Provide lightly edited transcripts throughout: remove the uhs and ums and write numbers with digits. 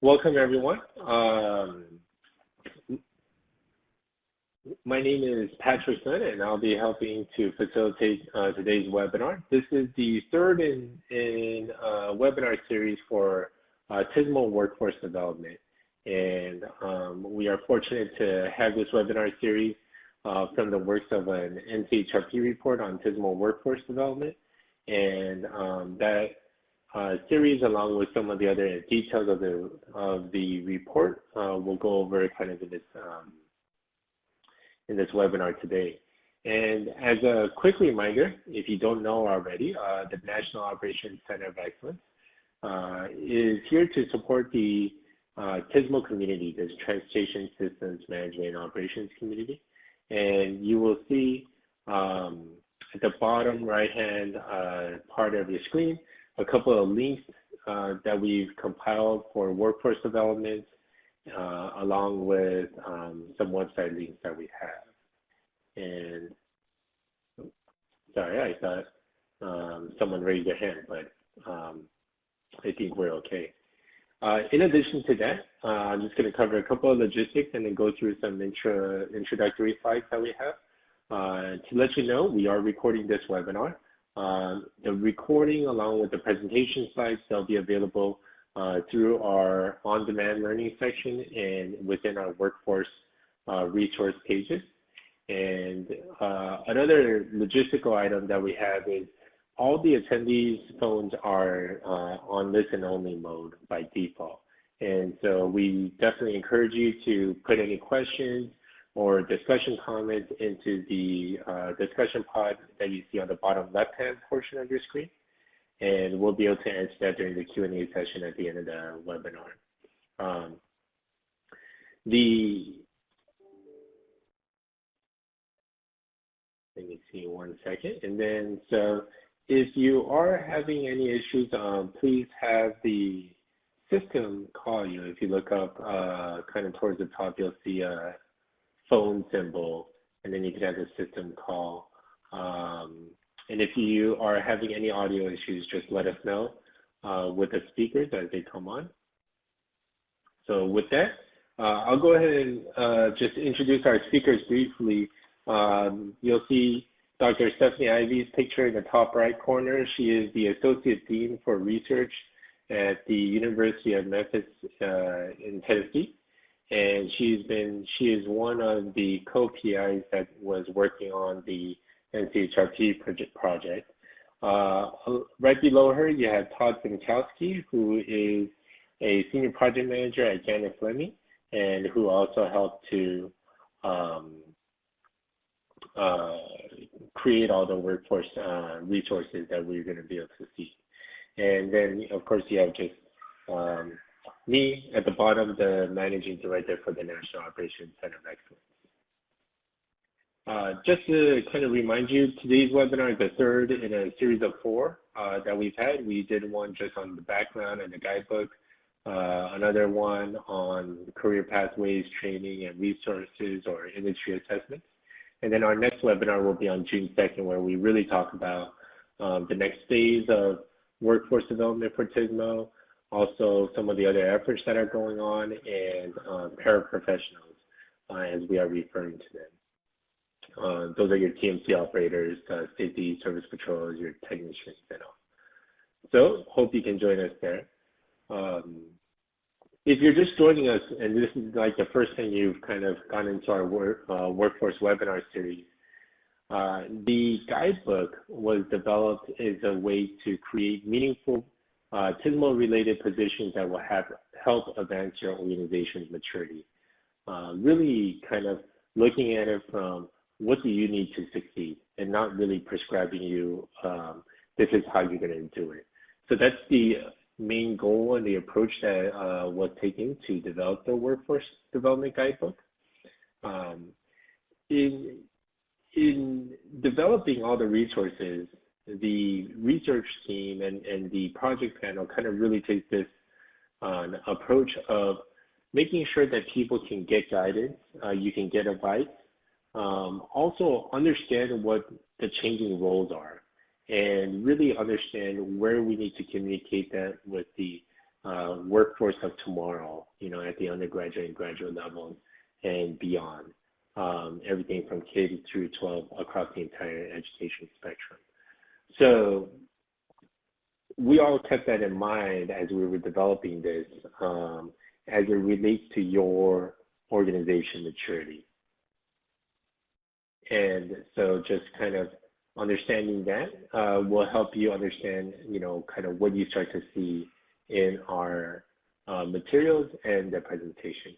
Welcome, everyone. My name is Patrick Sun, and I'll be helping to facilitate today's webinar. This is the third in a webinar series for TSMO Workforce Development. And we are fortunate to have this webinar series from the works of an NCHRP report on TSMO Workforce Development. And that series, along with some of the other details of the report, we'll go over kind of in this webinar today. And as a quick reminder, if you don't know already, the National Operations Center of Excellence is here to support the TSMO community, this Transportation Systems Management and Operations community. And you will see at the bottom right-hand part of your screen a couple of links that we've compiled for workforce development, along with some website links that we have. And sorry, I thought someone raised their hand, but I think we're okay. In addition to that, I'm just going to cover a couple of logistics and then go through some introductory slides that we have. To let you know, we are recording this webinar. The recording, along with the presentation slides, they'll be available through our on-demand learning section and within our workforce resource pages. And another logistical item that we have is all the attendees' phones are on listen-only mode by default. And so we definitely encourage you to put any questions or discussion comments into the discussion pod that you see on the bottom left-hand portion of your screen. And we'll be able to answer that during the Q&A session at the end of the webinar. Let me see 1 second. And then, so if you are having any issues, please have the system call you. If you look up kind of towards the top, you'll see a phone symbol, and then you can have the system call. And if you are having any audio issues, just let us know with the speakers as they come on. So with that, I'll go ahead and just introduce our speakers briefly. You'll see Dr. Stephanie Ivy's picture in the top right corner. She is the Associate Dean for Research at the University of Memphis in Tennessee. And she is one of the co-PIs that was working on the NCHRP project. Right below her, you have Todd Zinkowski, who is a Senior Project Manager at Gannett Fleming, and who also helped to create all the workforce resources that we're going to be able to see. And then, of course, you have just me at the bottom, the Managing Director for the National Operations Center of Excellence. Just to kind of remind you, today's webinar is the third in a series of 4 that we've had. We did one just on the background and the guidebook, another one on career pathways, training, and resources or industry assessments. And then our next webinar will be on June 2nd, where we really talk about the next phase of workforce development for TSMO, also some of the other efforts that are going on, and paraprofessionals, as we are referring to them. Those are your TMC operators, safety service patrols, your technicians, and all. So hope you can join us there. If you're just joining us, and this is like the first time you've kind of gone into our workforce webinar series, the guidebook was developed as a way to create meaningful TSMO-related positions that will help advance your organization's maturity. Really kind of looking at it from what do you need to succeed, and not really prescribing you this is how you're going to do it. So that's the main goal and the approach that was taken to develop the Workforce Development Guidebook. In developing all the resources, the research team and the project panel kind of really take this approach of making sure that people can get guidance, you can get advice, also understand what the changing roles are, and really understand where we need to communicate that with the workforce of tomorrow, at the undergraduate and graduate level and beyond, everything from K through 12 across the entire education spectrum. So we all kept that in mind as we were developing this, as it relates to your organization maturity. And so just kind of understanding that will help you understand, kind of what you start to see in our materials and the presentations.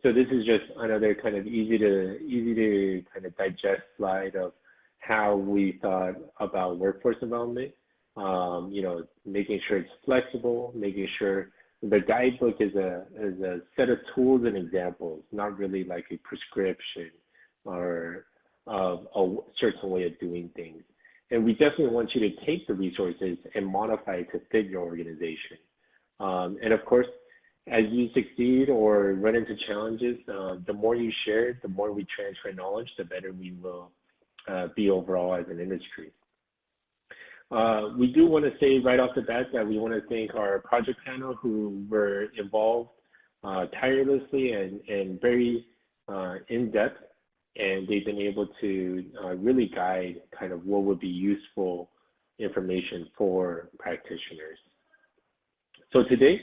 So this is just another kind of easy to kind of digest slide of how we thought about workforce development. Making sure it's flexible, making sure the guidebook is a set of tools and examples, not really like a prescription or a certain way of doing things. And we definitely want you to take the resources and modify it to fit your organization. And of course, as you succeed or run into challenges, the more you share, the more we transfer knowledge, the better we will be overall as an industry. We do want to say right off the bat that we want to thank our project panel who were involved tirelessly and very in-depth, and they've been able to really guide kind of what would be useful information for practitioners. So today,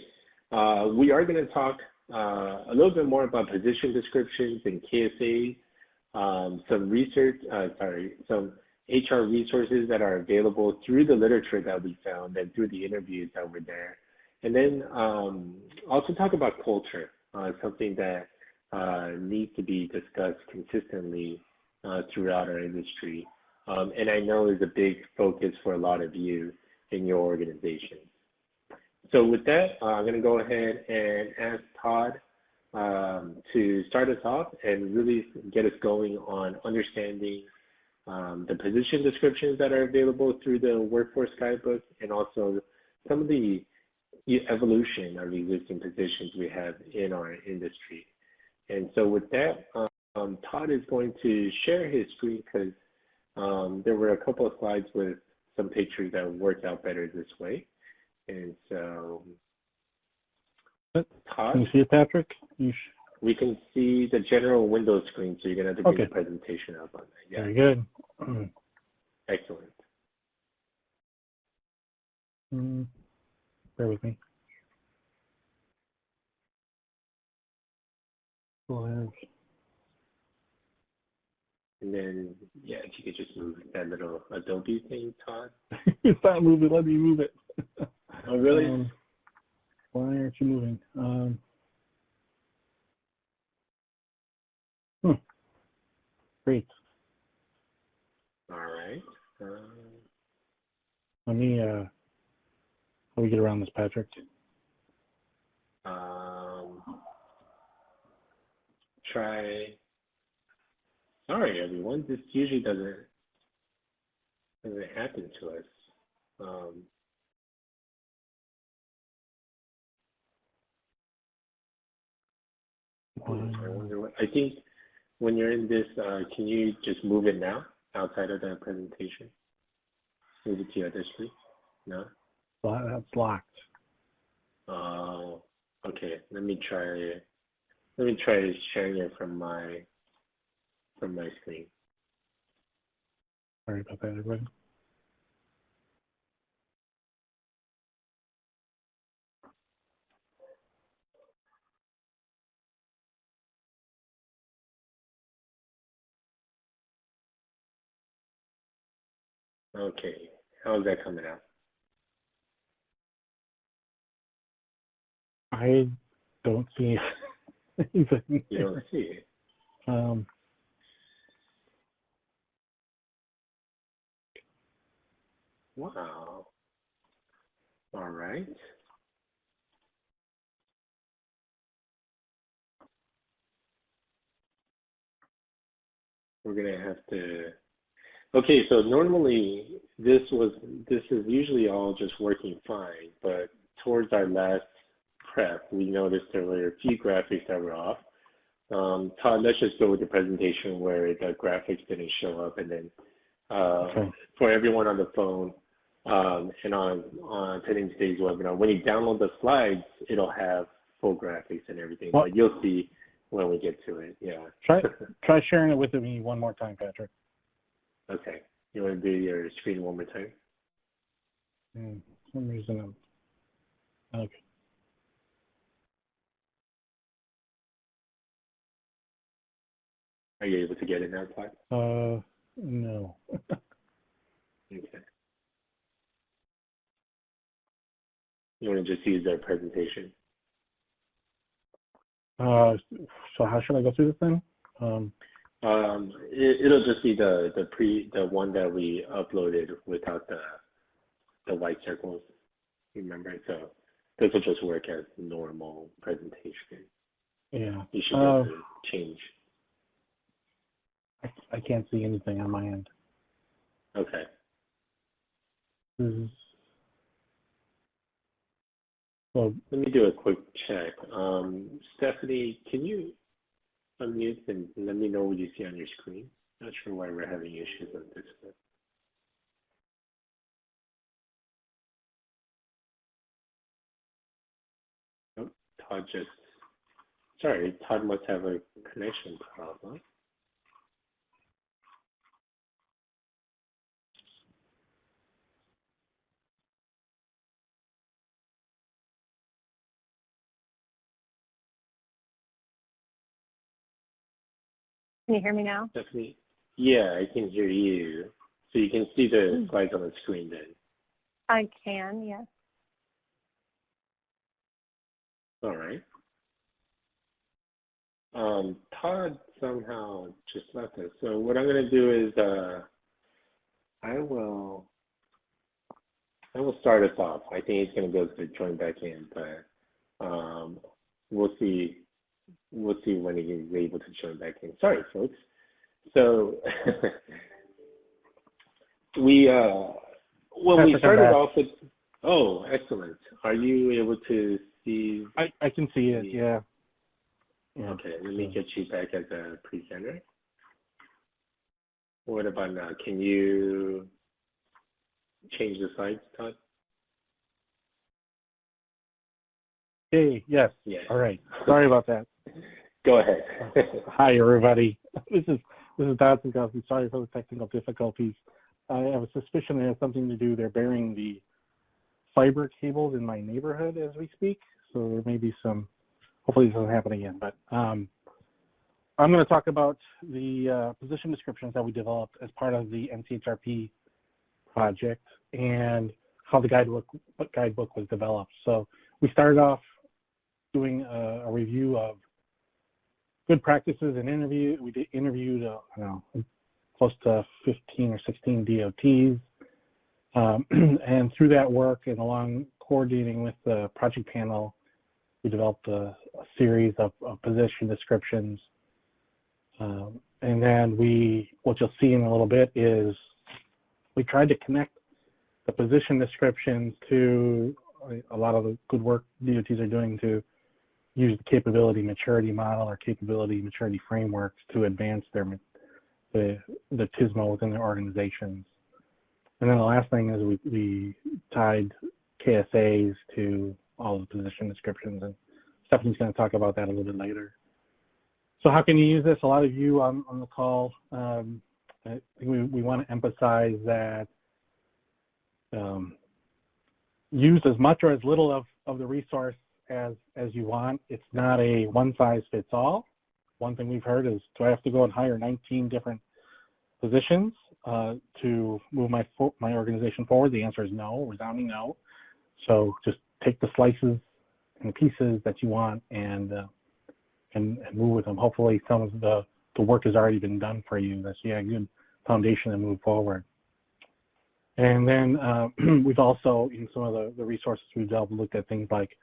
we are going to talk a little bit more about position descriptions and KSAs, some research, some HR resources that are available through the literature that we found and through the interviews that were there. And then also talk about culture, something that needs to be discussed consistently throughout our industry. And I know is a big focus for a lot of you in your organization. So with that, I'm going to go ahead and ask Todd to start us off and really get us going on understanding the position descriptions that are available through the Workforce Guidebook, and also some of the evolution of the existing positions we have in our industry. And so with that, Todd is going to share his screen because there were a couple of slides with some pictures that worked out better this way. And so, Todd? Can you see it, Patrick? We can see the general window screen, so you're going to have to bring the presentation up on that. Yeah. Very good. Excellent. Bear with me. Go ahead. And then, yeah, if you could just move that little Adobe thing, Todd. It's not moving. Let me move it. Oh, really? Why aren't you moving? Great. All right. Let me, how do we get around this, Patrick? Try, sorry everyone, this usually doesn't happen to us. I wonder what, I think when you're in this, can you just move it now outside of the presentation? Move it to your other screen? No? Well, that's locked. Oh, okay. Let me try sharing it from my screen. Sorry about that, everybody. Okay, how's that coming out? I don't see anything. You don't see it? Wow. All right. We're gonna have to. Okay, so normally this is usually all just working fine, but towards our last prep, we noticed there were a few graphics that were off. Todd, let's just go with the presentation where the graphics didn't show up, and then for everyone on the phone and on attending today's webinar, when you download the slides, it'll have full graphics and everything, Well, but you'll see when we get to it. Yeah. Try sharing it with me one more time, Patrick. Okay. You want to do your screen one more time? For some reason, okay. Are you able to get it now, Todd? No. Okay. You want to just use their presentation? So how should I go through this then? It'll just be the one that we uploaded without the white circles. Remember? So this will just work as normal presentation. Yeah. You should be able to change. I can't see anything on my end. Okay. So let me do a quick check. Stephanie, can you unmute and let me know what you see on your screen? Not sure why we're having issues on this one. Oh, Todd must have a connection problem. Can you hear me now? Stephanie? Yeah, I can hear you. So you can see the slides on the screen then. I can, yes. All right. Todd somehow just left us. So what I'm going to do is I will start us off. I think he's going to be able to join back in, but we'll see when he's able to join back in. Sorry, folks. So we started off with. Oh, excellent. Are you able to see? I can see it. Yeah. Okay, let me get you back as a presenter. What about now? Can you change the slides, Todd? Hey, yes. Yeah. All right. Sorry about that. Go ahead. Hi, everybody. This is Todd Sinkowski. Sorry for the technical difficulties. I have a suspicion it has something to do. They're burying the fiber cables in my neighborhood as we speak, so there may be some. Hopefully this doesn't happen again. But I'm going to talk about the position descriptions that we developed as part of the NCHRP project and how the guidebook was developed. So we started off doing a review of good practices and interview. We interviewed close to 15 or 16 DOTs. And through that work and along coordinating with the project panel, we developed a series of position descriptions. And then what you'll see in a little bit is we tried to connect the position descriptions to a lot of the good work DOTs are doing to use the capability maturity model or capability maturity frameworks to advance the TSMO within their organizations. And then the last thing is we tied KSAs to all the position descriptions, and Stephanie's going to talk about that a little bit later. So how can you use this? A lot of you on the call, I think we want to emphasize that use as much or as little of the resource as you want. It's not a one-size-fits-all. One thing we've heard is, do I have to go and hire 19 different positions to move my organization forward? The answer is no, resounding no. So just take the slices and pieces that you want and move with them. Hopefully some of the work has already been done for you. That's a good foundation to move forward. And then we've also, in some of the resources we've developed, looked at things like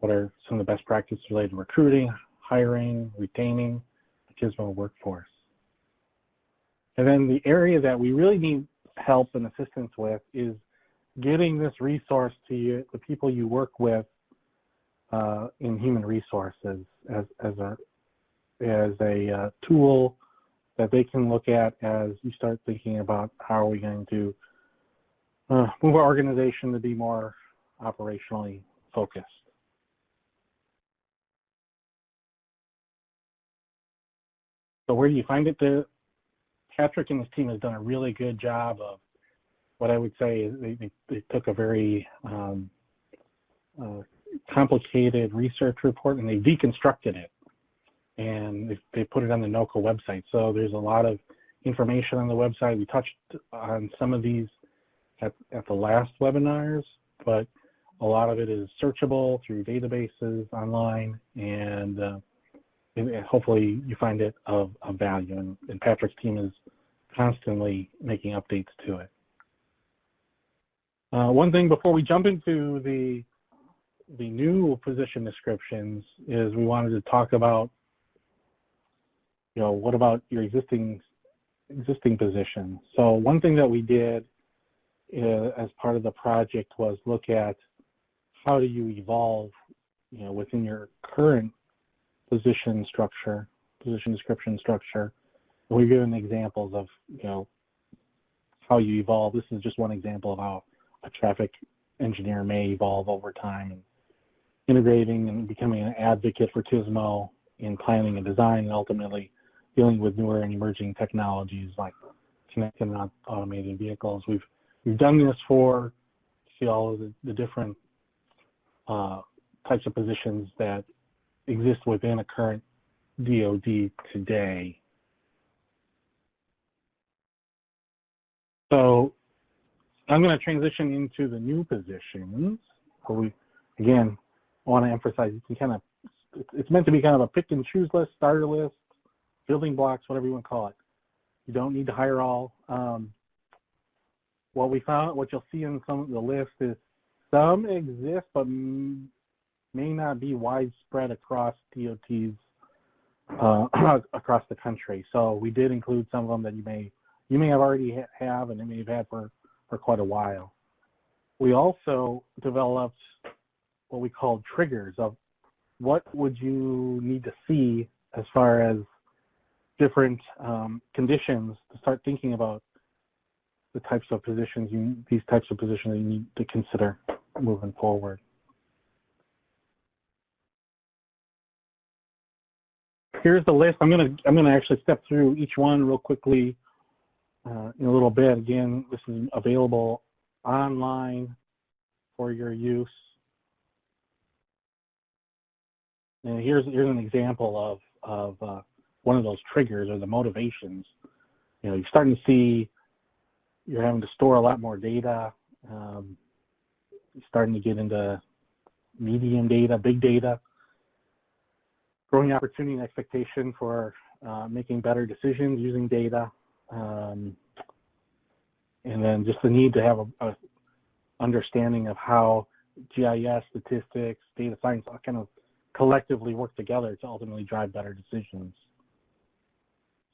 what are some of the best practices related to recruiting, hiring, retaining the TSMO workforce. And then the area that we really need help and assistance with is getting this resource to you, the people you work with in human resources as a tool that they can look at as you start thinking about how are we going to move our organization to be more operationally focused. So where do you find it? Patrick and his team has done a really good job of what I would say is they took a very complicated research report and they deconstructed it, and they put it on the NOCoE website. So there's a lot of information on the website. We touched on some of these at the last webinars, but a lot of it is searchable through databases online, and hopefully you find it of value. And Patrick's team is constantly making updates to it. One thing before we jump into the new position descriptions is we wanted to talk about, what about your existing position. So one thing that we did as part of the project was look at how do you evolve, within your current position description structure. And we've given examples of, how you evolve. This is just one example of how a traffic engineer may evolve over time, and integrating and becoming an advocate for TSMO in planning and design, and ultimately dealing with newer and emerging technologies like connected and automated vehicles. We've done this for all of the different types of positions that exist within a current DoD today. So I'm going to transition into the new positions. Where again, I want to emphasize it's meant to be kind of a pick and choose list, starter list, building blocks, whatever you want to call it. You don't need to hire all. What you'll see in some of the list is some exist, but may not be widespread across DOTs across the country. So we did include some of them that you may have already have, and you may have had for quite a while. We also developed what we called triggers of what would you need to see as far as different conditions to start thinking about the types of positions these types of positions that you need to consider moving forward. Here's the list. I'm gonna actually step through each one real quickly in a little bit. Again, this is available online for your use. And here's an example of one of those triggers or the motivations. You're starting to see you're having to store a lot more data. You're starting to get into medium data, big data. Growing opportunity and expectation for making better decisions using data. And then just the need to have a understanding of how GIS, statistics, data science all kind of collectively work together to ultimately drive better decisions.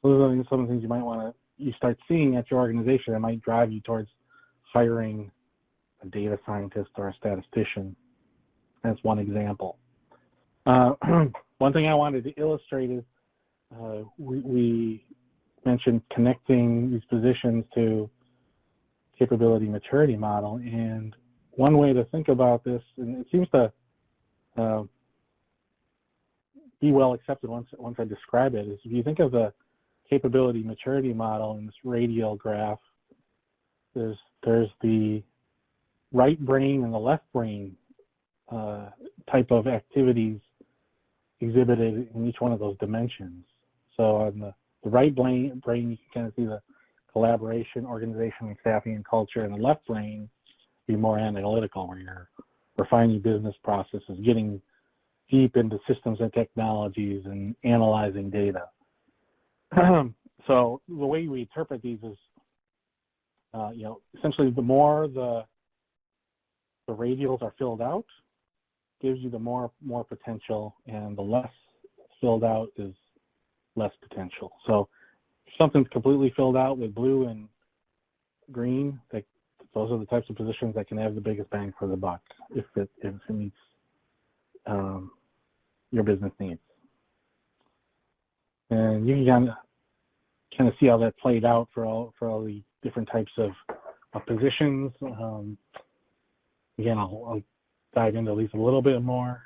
So those are some of the things you start seeing at your organization that might drive you towards hiring a data scientist or a statistician. That's one example. One thing I wanted to illustrate is we mentioned connecting these positions to capability maturity model, and one way to think about this, and it seems to be well accepted once I describe it, is if you think of the capability maturity model in this radial graph, there's the right brain and the left brain type of activities exhibited in each one of those dimensions. So on the right brain, you can kind of see the collaboration, organization, and staffing and culture, and the left brain be more analytical, where you're refining business processes, getting deep into systems and technologies, and analyzing data. So the way we interpret these is, essentially the more the radials are filled out, gives you the more potential, and the less filled out is less potential. So if something's completely filled out with blue and green, those are the types of positions that can have the biggest bang for the buck if it meets your business needs. And you can kind of see how that played out for all the different types of positions. Again, I'll dive into these a little bit more.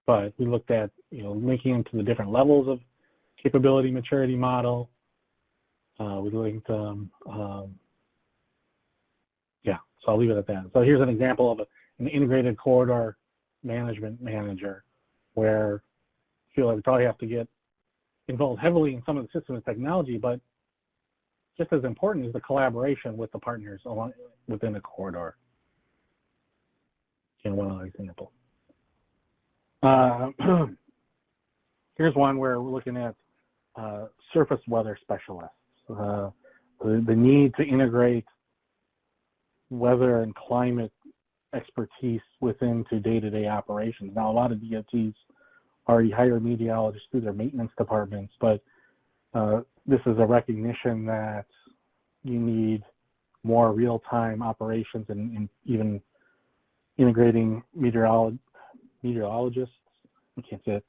but we looked at, linking them to the different levels of capability maturity model. We linked, yeah, so I'll leave it at that. So here's an example of an integrated corridor management manager where I feel like we probably have to get involved heavily in some of the system and technology, but just as important is the collaboration with the partners along within the corridor. Again, one other example. Here's one where we're looking at surface weather specialists. The need to integrate weather and climate expertise within to day-to-day operations. Now, a lot of DOTs already hire meteorologists through their maintenance departments, but this is a recognition that you need more real-time operations and even integrating meteorologists, I can't say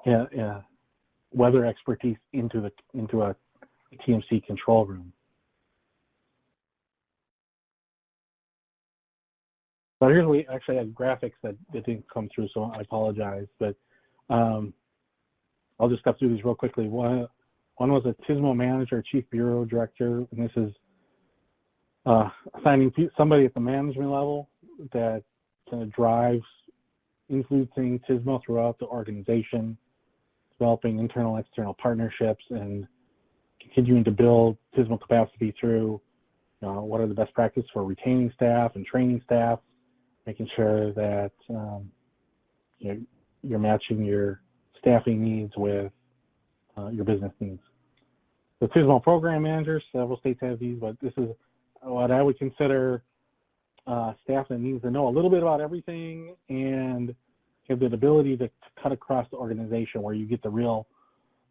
it, weather expertise into a TMC control room. But here's we actually had graphics that didn't come through, so I apologize. But I'll just step through these real quickly. One was a TSMO manager, chief bureau director, and this is assigning somebody at the management level that kind of drives, influencing TSMO throughout the organization, developing internal and external partnerships, and continuing to build TSMO capacity through what are the best practices for retaining staff and training staff, making sure that you're matching your staffing needs with your business needs. The TSMO Program Manager, several states have these, but this is what I would consider staff that needs to know a little bit about everything and have the ability to cut across the organization, where you get the real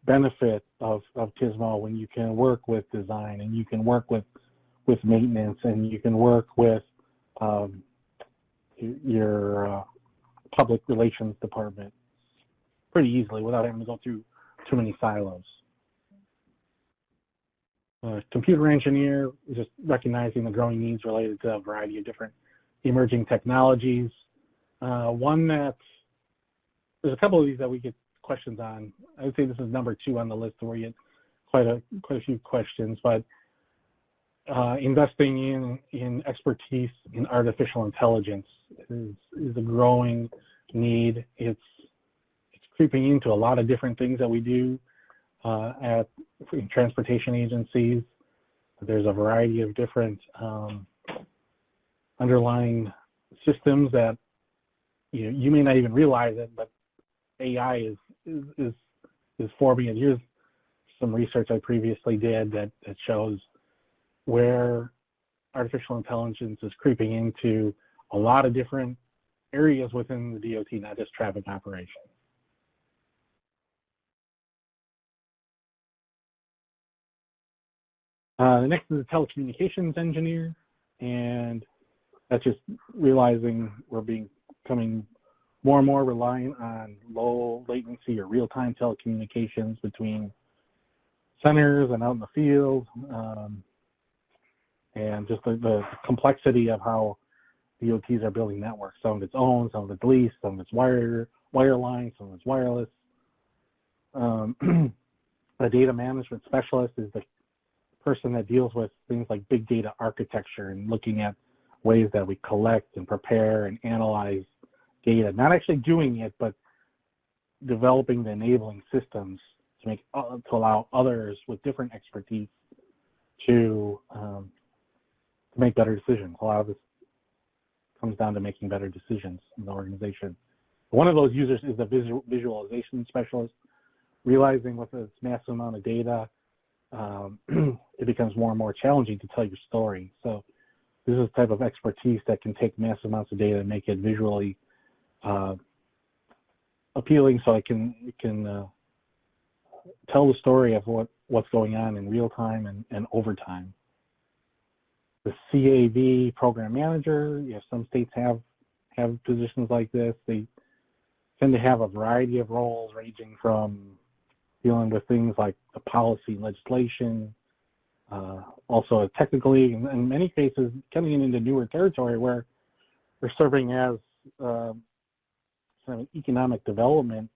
benefit of TSMO when you can work with design and you can work with maintenance and you can work with your public relations department pretty easily without having to go through too many silos. Computer engineer, just recognizing the growing needs related to a variety of different emerging technologies. One that, there's a couple of these that we get questions on. I would say this is number 2 on the list where you get quite a few questions, but investing in expertise in artificial intelligence is a growing need. It's creeping into a lot of different things that we do in transportation agencies. There's a variety of different underlying systems that you may not even realize it, but AI is forming it. Here's some research I previously did that shows where artificial intelligence is creeping into a lot of different areas within the DOT, not just traffic operations. The next is a telecommunications engineer, and that's just realizing we're becoming more and more reliant on low latency or real-time telecommunications between centers and out in the field, and just the complexity of how DOTs are building networks. Some of it's owned, some of it's leased, some of it's wireline, some of it's wireless. A data management specialist is the person that deals with things like big data architecture and looking at ways that we collect and prepare and analyze data. Not actually doing it, but developing the enabling systems to allow others with different expertise to make better decisions. A lot of this comes down to making better decisions in the organization. One of those users is the visualization specialist, realizing with its massive amount of data, it becomes more and more challenging to tell your story. So this is the type of expertise that can take massive amounts of data and make it visually appealing, so it can tell the story of what's going on in real time and over time. The CAB Program Manager, some states have positions like this. They tend to have a variety of roles, ranging from dealing with things like the policy and legislation, also technically, in many cases, coming into newer territory where they're serving as kind of an economic development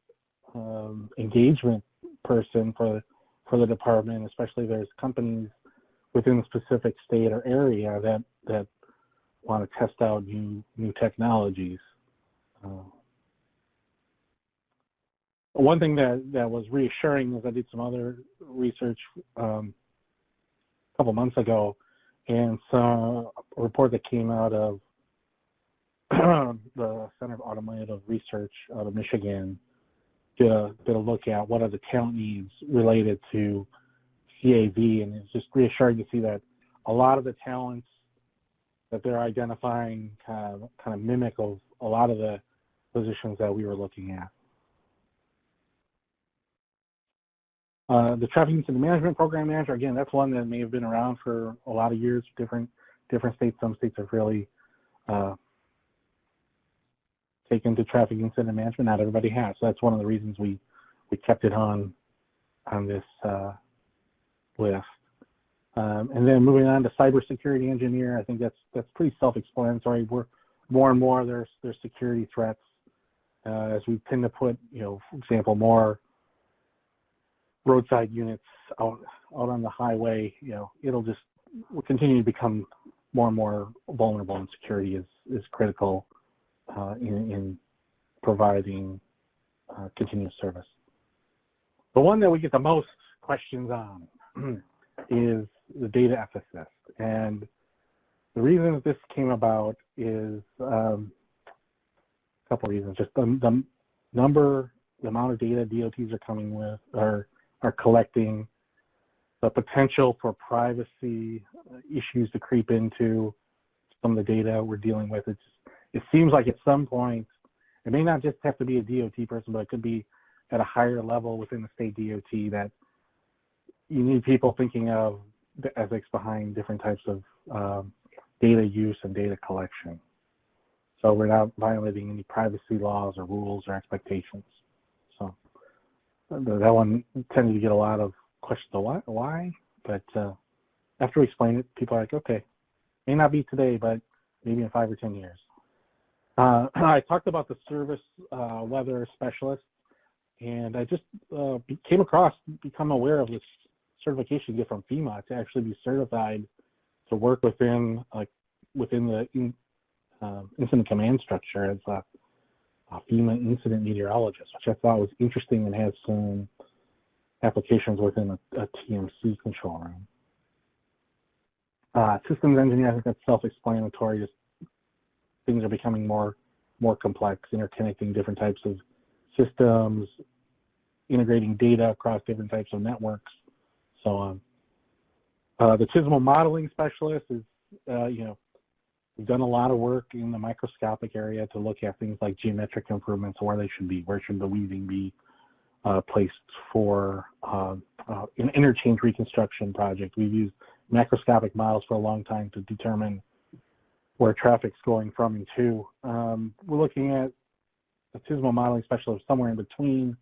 engagement person for the department, especially there's companies within a specific state or area that want to test out new technologies. One thing that was reassuring is I did some other research a couple months ago, and saw a report that came out of the Center of Automotive Research out of Michigan did a look at what are the talent needs related to CAV, and it's just reassuring to see that a lot of the talents that they're identifying kind of mimic of a lot of the positions that we were looking at. The Traffic Incident Management Program Manager, again, that's one that may have been around for a lot of years, different states. Some states have really taken to traffic incident management. Not everybody has. So that's one of the reasons we kept it on this list. And then moving on to cybersecurity engineer, I think that's pretty self-explanatory. More and more there's security threats as we tend to put, for example, more roadside units out on the highway. Will continue to become more and more vulnerable, and security is critical in providing continuous service. The one that we get the most questions on is the data ethicist, and the reason that this came about is a couple of reasons. Just the amount of data DOTs are coming with, are collecting, the potential for privacy issues to creep into some of the data we're dealing with. It seems like at some point, it may not just have to be a DOT person, but it could be at a higher level within the state DOT, that you need people thinking of the ethics behind different types of data use and data collection. So we're not violating any privacy laws or rules or expectations. So that one tended to get a lot of questions of why, but after we explain it, people are like, okay, may not be today, but maybe in 5 or 10 years. I talked about the service weather specialist, and I just become aware of this certification you get from FEMA to actually be certified to work within the incident command structure as a FEMA incident meteorologist, which I thought was interesting and has some applications within a TMC control room. Systems engineer, I think that's self-explanatory. Just things are becoming more complex, interconnecting different types of systems, integrating data across different types of networks, so on. The TSMO modeling specialist is, we've done a lot of work in the microscopic area to look at things like geometric improvements, where they should be, where should the weaving be placed for an interchange reconstruction project. We've used macroscopic models for a long time to determine where traffic's going from and to. We're looking at a TSMO modeling specialist somewhere in between,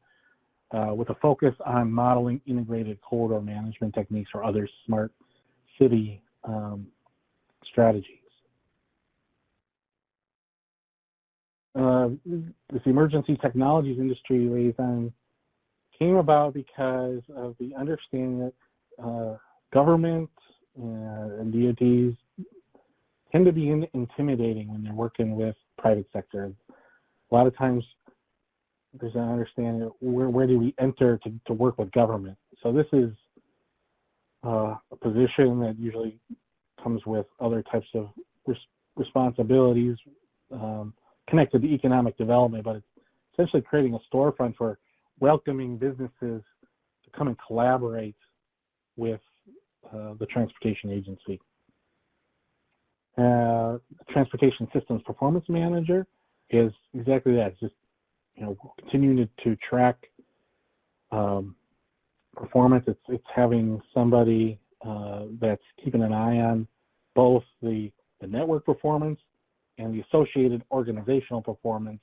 with a focus on modeling integrated corridor management techniques or other smart city strategies. This emergency technologies industry liaison came about because of the understanding that government and DOTs tend to be intimidating when they're working with private sector. A lot of times there's an understanding of where do we enter to work with government. So this is a position that usually comes with other types of responsibilities connected to economic development, but it's essentially creating a storefront for welcoming businesses to come and collaborate with the transportation agency. Transportation Systems Performance Manager is exactly that. It's just continuing to track performance. It's having somebody that's keeping an eye on both the network performance and the associated organizational performance,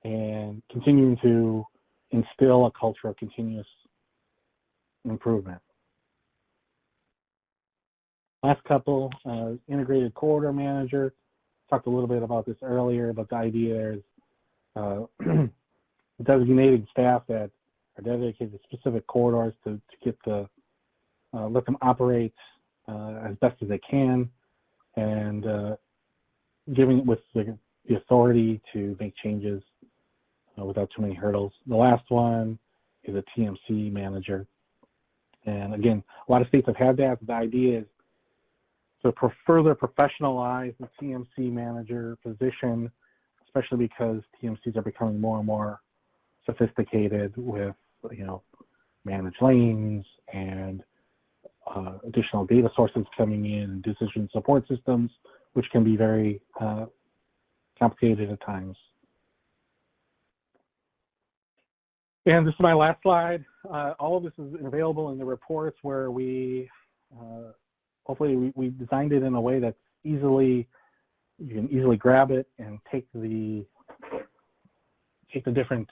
and continuing to instill a culture of continuous improvement. Last couple, Integrated Corridor Manager. Talked a little bit about this earlier, but the idea there is designating staff that are dedicated to specific corridors to get the let them operate as best as they can, and giving it with the authority to make changes without too many hurdles. The last one is a TMC manager. And again, a lot of states have had that. The idea is to further professionalize the TMC manager position, especially because TMCs are becoming more and more sophisticated with, managed lanes and additional data sources coming in, and decision support systems, which can be very complicated at times. And this is my last slide. All of this is available in the reports where we, hopefully we designed it in a way that's you can easily grab it and take the different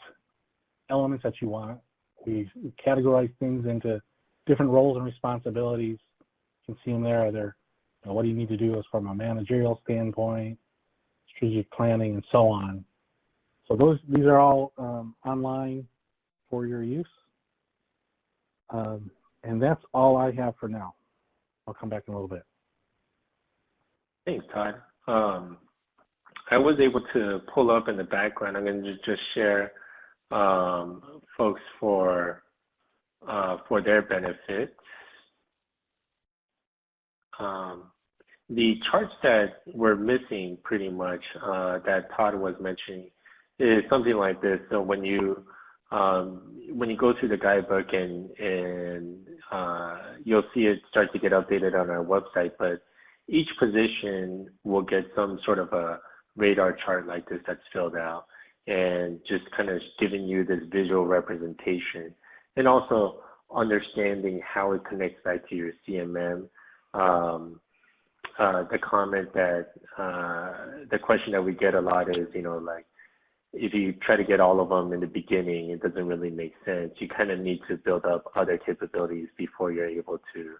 elements that you want. We've categorized things into different roles and responsibilities. You can see them there. They're, what do you need to do is from a managerial standpoint, strategic planning, and so on. So these are all online for your use. And that's all I have for now. I'll come back in a little bit. Thanks, Todd. I was able to pull up in the background. I'm going to just share folks for their benefit. The charts that we're missing pretty much that Todd was mentioning is something like this. So when you go through the guidebook and you'll see it start to get updated on our website, but each position will get some sort of a radar chart like this that's filled out and just kind of giving you this visual representation, and also understanding how it connects back to your CMM. The comment that, the question that we get a lot is, like, if you try to get all of them in the beginning, it doesn't really make sense. You kind of need to build up other capabilities before you're able to,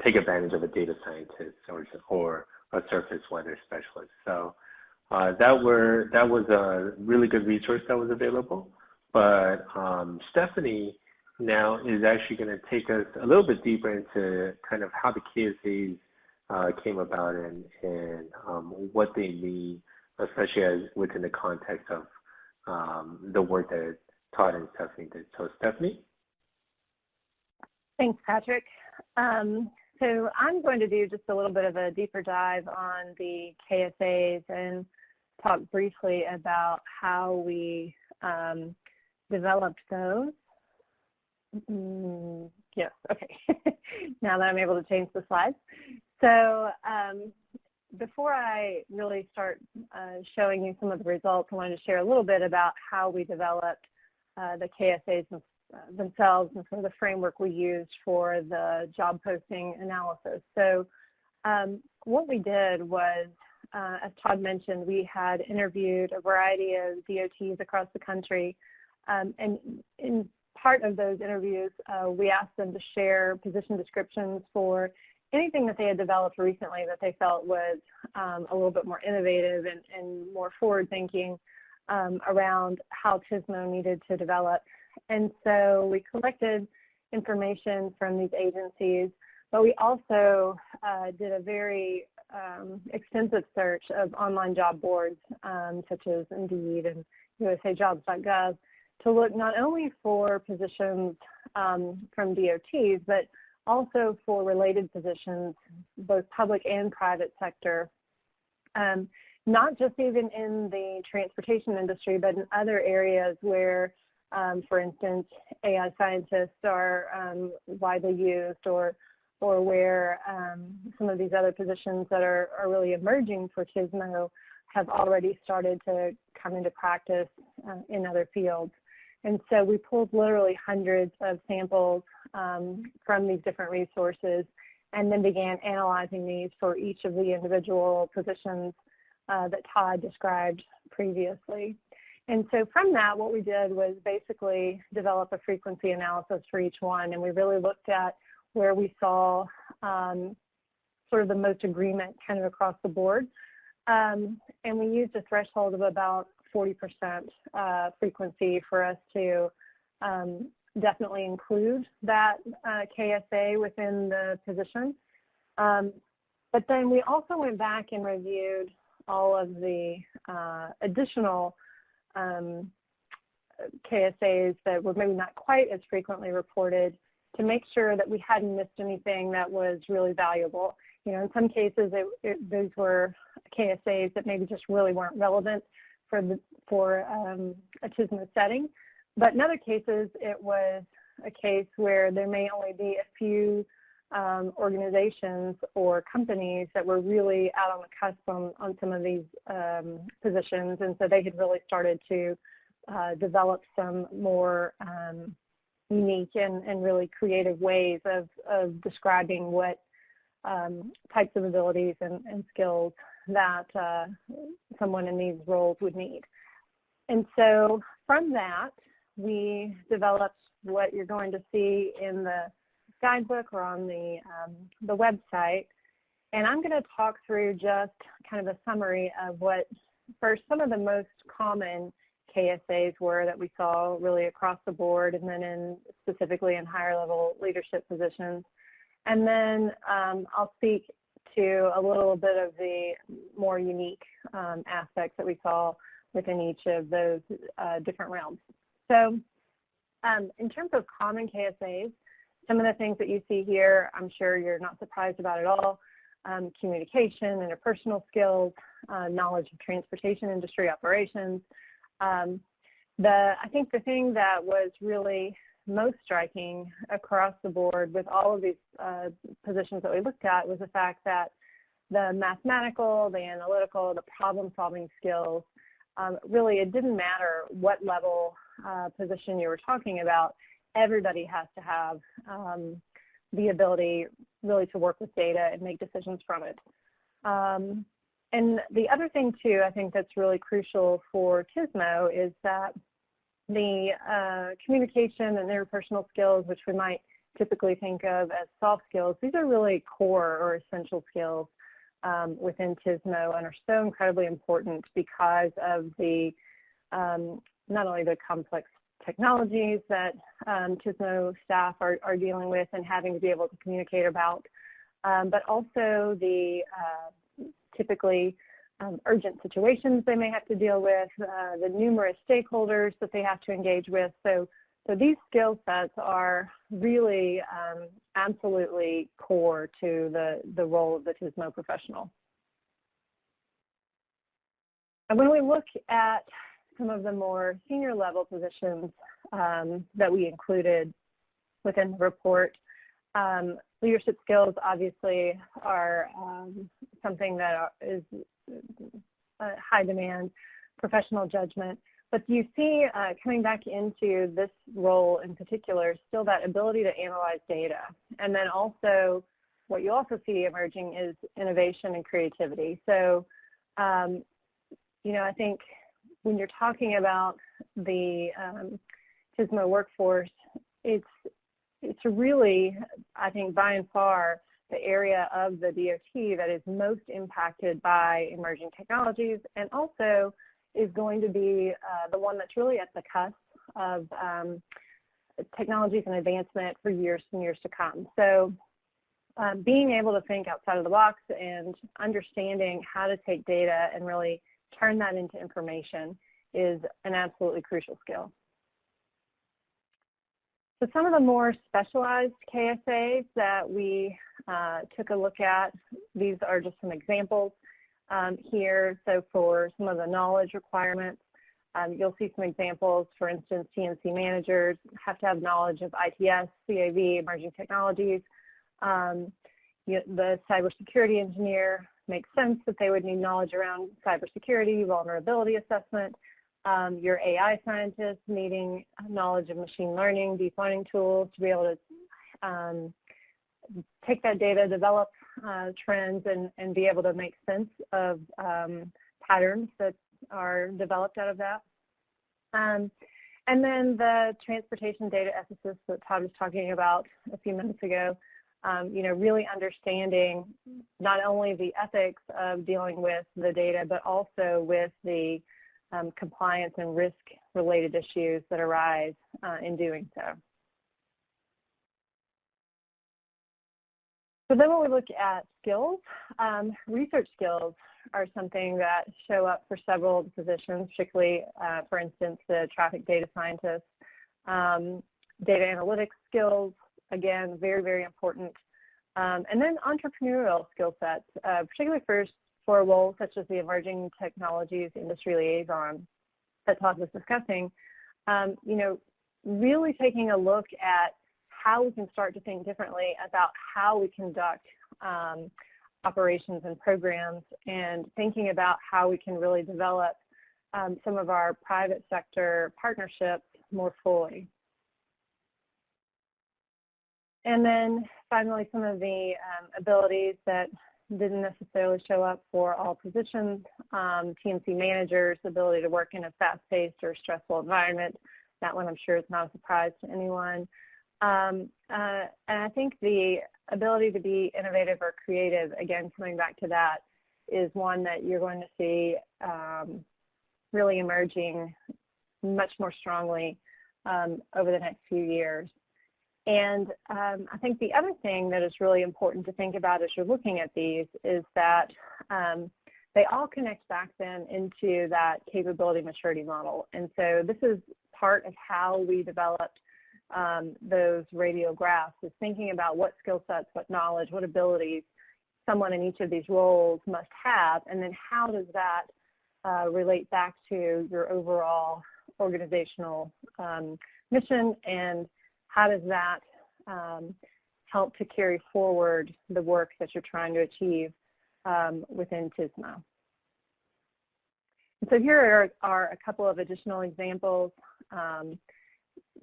take advantage of a data scientist or a surface weather specialist. So that was a really good resource that was available. But Stephanie now is actually going to take us a little bit deeper into kind of how the KSAs came about and what they mean, especially within the context of the work that Todd and Stephanie did. So Stephanie? Thanks, Patrick. So I'm going to do just a little bit of a deeper dive on the KSAs and talk briefly about how we developed those. Yes, okay. Now that I'm able to change the slides. So before I really start showing you some of the results, I wanted to share a little bit about how we developed the KSAs themselves and some of the framework we used for the job posting analysis. So what we did was, as Todd mentioned, we had interviewed a variety of DOTs across the country, and in part of those interviews, we asked them to share position descriptions for anything that they had developed recently that they felt was a little bit more innovative and more forward-thinking around how TSMO needed to develop. And so we collected information from these agencies, but we also did a very extensive search of online job boards such as Indeed and usajobs.gov to look not only for positions from DOTs, but also for related positions, both public and private sector, not just even in the transportation industry, but in other areas where, for instance, AI scientists are widely used, or where some of these other positions that are really emerging for TSMO have already started to come into practice in other fields. And so we pulled literally hundreds of samples from these different resources and then began analyzing these for each of the individual positions that Todd described previously. And so from that, what we did was basically develop a frequency analysis for each one, and we really looked at where we saw sort of the most agreement kind of across the board. And we used a threshold of about 40% frequency for us to definitely include that KSA within the position. But then we also went back and reviewed all of the additional KSAs that were maybe not quite as frequently reported to make sure that we hadn't missed anything that was really valuable. You know, in some cases, those were KSAs that maybe just really weren't relevant for a TSMO setting. But in other cases, it was a case where there may only be a few organizations or companies that were really out on the cusp on some of these positions, and so they had really started to develop some more unique and really creative ways of describing what types of abilities and skills that someone in these roles would need. And so from that, we developed what you're going to see in the guidebook or on the website. And I'm going to talk through just kind of a summary of what, first, some of the most common KSAs were that we saw really across the board, and then specifically in higher level leadership positions. And then I'll speak to a little bit of the more unique aspects that we saw within each of those different realms. So in terms of common KSAs, some of the things that you see here, I'm sure you're not surprised about at all. Communication, interpersonal skills, knowledge of transportation industry operations. I think the thing that was really most striking across the board with all of these positions that we looked at was the fact that the mathematical, the analytical, the problem-solving skills, really it didn't matter what level position you were talking about. Everybody has to have the ability really to work with data and make decisions from it. And the other thing, too, I think that's really crucial for TSMO is that the communication and interpersonal skills, which we might typically think of as soft skills, these are really core or essential skills within TSMO and are so incredibly important because of the not only the complex technologies that TSMO staff are dealing with and having to be able to communicate about, but also the typically urgent situations they may have to deal with, the numerous stakeholders that they have to engage with. So these skill sets are really absolutely core to the role of the TSMO professional. And when we look at some of the more senior level positions that we included within the report, leadership skills obviously are something that is high demand, professional judgment. But you see coming back into this role in particular, still that ability to analyze data. And then also what you also see emerging is innovation and creativity. So, you know, I think when you're talking about the TSMO workforce, it's really, I think, by and far the area of the DOT that is most impacted by emerging technologies, and also is going to be the one that's really at the cusp of technologies and advancement for years and years to come. So being able to think outside of the box and understanding how to take data and really turn that into information is an absolutely crucial skill. So some of the more specialized KSAs that we took a look at, these are just some examples here. So for some of the knowledge requirements, you'll see some examples. For instance, CNC managers have to have knowledge of ITS, CAV, emerging technologies. The cybersecurity engineer, makes sense that they would need knowledge around cybersecurity, vulnerability assessment. Your AI scientist needing knowledge of machine learning, deep learning tools to be able to take that data, develop trends, and be able to make sense of patterns that are developed out of that. And then the transportation data ethicist that Todd was talking about a few minutes ago. really understanding not only the ethics of dealing with the data, but also with the compliance and risk-related issues that arise in doing so. So then when we look at skills, research skills are something that show up for several of the positions, particularly, for instance, the traffic data scientist. Data analytics skills, again, very, very important. And then entrepreneurial skill sets, particularly for roles such as the emerging technologies industry liaison that Todd was discussing, really taking a look at how we can start to think differently about how we conduct operations and programs, and thinking about how we can really develop some of our private sector partnerships more fully. And then finally, some of the abilities that didn't necessarily show up for all positions, TMC managers, ability to work in a fast-paced or stressful environment. That one I'm sure is not a surprise to anyone. And I think the ability to be innovative or creative, again, coming back to that, is one that you're going to see really emerging much more strongly over the next few years. And I think the other thing that is really important to think about as you're looking at these is that they all connect back then into that capability maturity model. And so this is part of how we developed those radiographs, is thinking about what skill sets, what knowledge, what abilities someone in each of these roles must have, and then how does that relate back to your overall organizational mission, and how does that help to carry forward the work that you're trying to achieve within TSMO. And so here are a couple of additional examples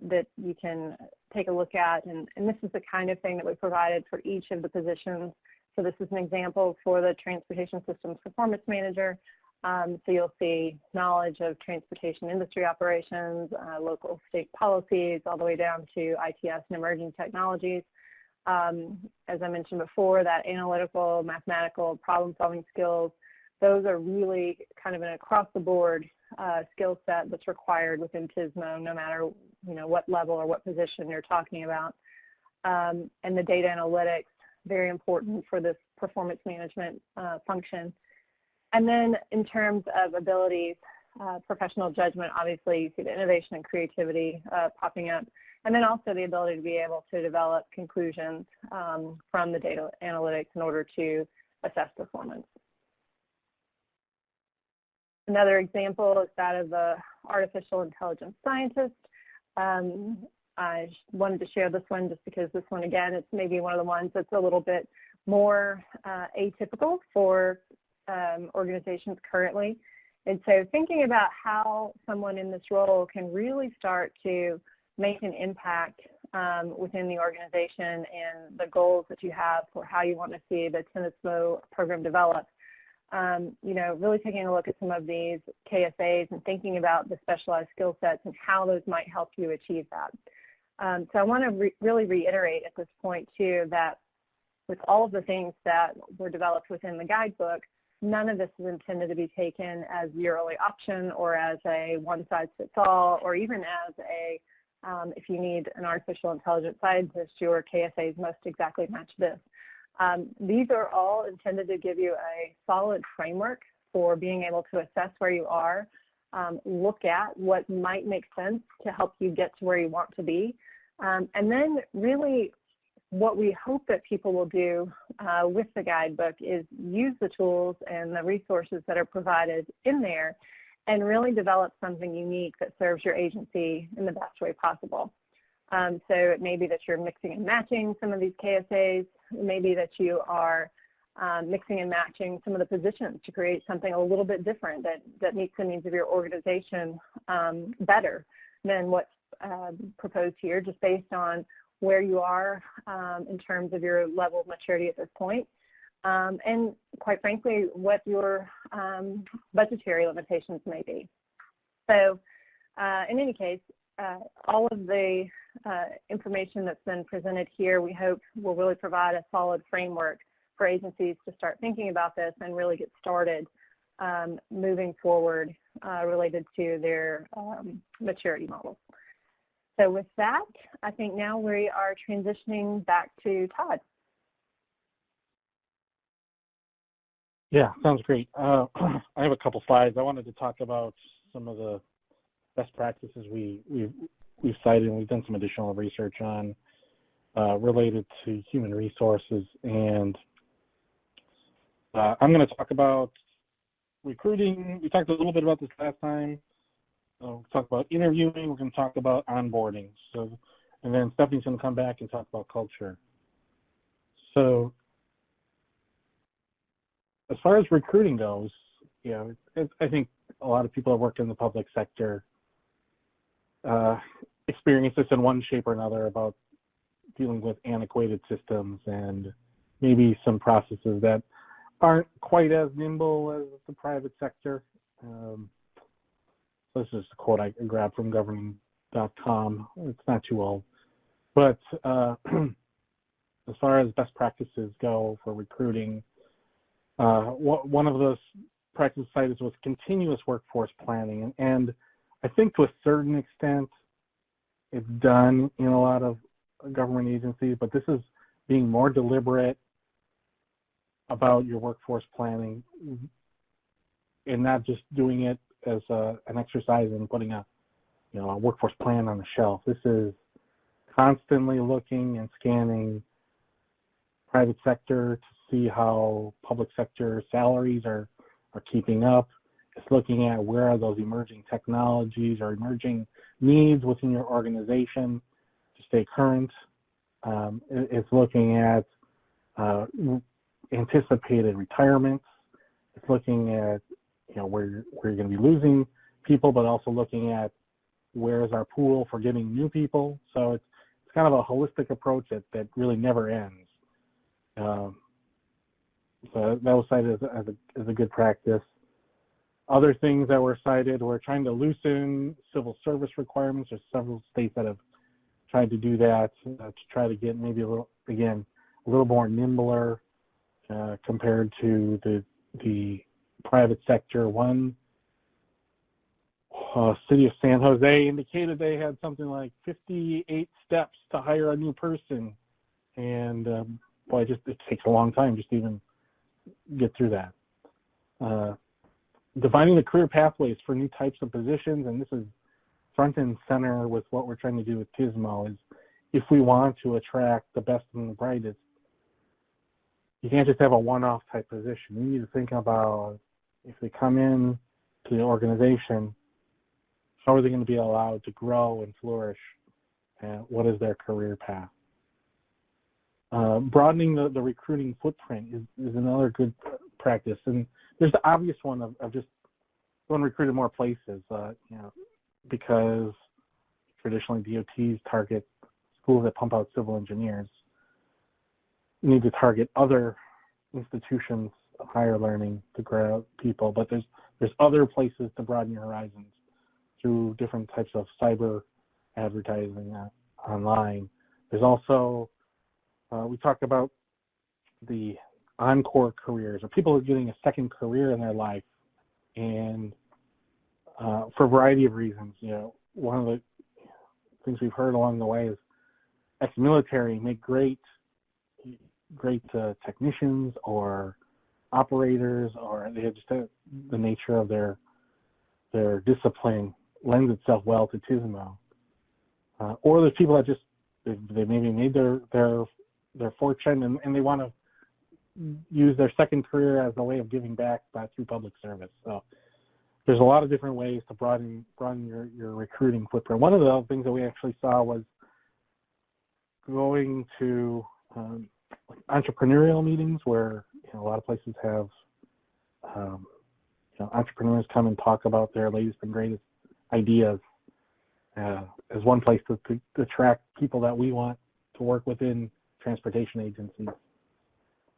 that you can take a look at, and this is the kind of thing that we provided for each of the positions. So this is an example for the Transportation Systems Performance Manager. So you'll see knowledge of transportation industry operations, local state policies, all the way down to ITS and emerging technologies. As I mentioned before, that analytical, mathematical, problem-solving skills, those are really kind of an across-the-board skill set that's required within TSMO, no matter what level or what position you're talking about. And the data analytics, very important for this performance management function. And then in terms of abilities, professional judgment, obviously you see the innovation and creativity popping up, and then also the ability to be able to develop conclusions from the data analytics in order to assess performance. Another example is that of the artificial intelligence scientist. I wanted to share this one just because this one, again, it's maybe one of the ones that's a little bit more atypical for organizations currently. And so thinking about how someone in this role can really start to make an impact within the organization and the goals that you have for how you want to see the TSMO program develop. Really taking a look at some of these KSAs and thinking about the specialized skill sets and how those might help you achieve that. So I want to really reiterate at this point, too, that with all of the things that were developed within the guidebook, none of this is intended to be taken as your only option or as a one-size-fits-all, or even as a, if you need an artificial intelligence scientist, your KSAs must exactly match this. These are all intended to give you a solid framework for being able to assess where you are, look at what might make sense to help you get to where you want to be, and then really what we hope that people will do with the guidebook is use the tools and the resources that are provided in there and really develop something unique that serves your agency in the best way possible. So it may be that you're mixing and matching some of these KSAs. It may be that you are mixing and matching some of the positions to create something a little bit different that meets the needs of your organization better than what's proposed here, just based on where you are in terms of your level of maturity at this point, and quite frankly, what your budgetary limitations may be. So in any case, all of the information that's been presented here, we hope will really provide a solid framework for agencies to start thinking about this and really get started moving forward related to their maturity models. So with that, I think now we are transitioning back to Todd. Yeah, sounds great. I have a couple slides. I wanted to talk about some of the best practices we've cited and we've done some additional research on related to human resources. And I'm going to talk about recruiting. We talked a little bit about this last time. We'll talk about interviewing. We're going to talk about onboarding. So, and then Stephanie's going to come back and talk about culture. So, as far as recruiting goes, you know, I think a lot of people that work in the public sector experience this in one shape or another about dealing with antiquated systems and maybe some processes that aren't quite as nimble as the private sector. This is a quote I grabbed from governing.com. It's not too old. But as far as best practices go for recruiting, one of those practice cited was continuous workforce planning. And I think to a certain extent it's done in a lot of government agencies, but this is being more deliberate about your workforce planning and not just doing it as an exercise in putting a workforce plan on the shelf. This is constantly looking and scanning private sector to see how public sector salaries are keeping up. It's looking at where are those emerging technologies or emerging needs within your organization to stay current. It's looking at anticipated retirements. It's looking at where you're going to be losing people, but also looking at where is our pool for getting new people. So it's kind of a holistic approach that really never ends. So that was cited as a good practice. Other things that were cited were trying to loosen civil service requirements. There's several states that have tried to do that to try to get maybe a little more nimbler compared to the private sector. One city of San Jose indicated they had something like 58 steps to hire a new person, and boy, it takes a long time just to even get through that. Defining the career pathways for new types of positions, and this is front and center with what we're trying to do with TSMO, is if we want to attract the best and the brightest, you can't just have a one-off type position. You need to think about if they come in to the organization, how are they going to be allowed to grow and flourish, and what is their career path? Broadening the recruiting footprint is another good practice, and there's the obvious one of just going to recruit in more places, because traditionally DOTs target schools that pump out civil engineers. You need to target other institutions of higher learning to grow people, but there's other places to broaden your horizons through different types of cyber advertising online. There's also, we talked about the encore careers, or people are getting a second career in their life, and for a variety of reasons. One of the things we've heard along the way is ex-military make great technicians or operators, or they have just the nature of their discipline lends itself well to TSMO. Or there's people that just they maybe made their fortune and they want to use their second career as a way of giving back through public service. So there's a lot of different ways to broaden your recruiting footprint. One of the things that we actually saw was going to entrepreneurial meetings where a lot of places have entrepreneurs come and talk about their latest and greatest ideas as one place to attract people that we want to work within transportation agencies.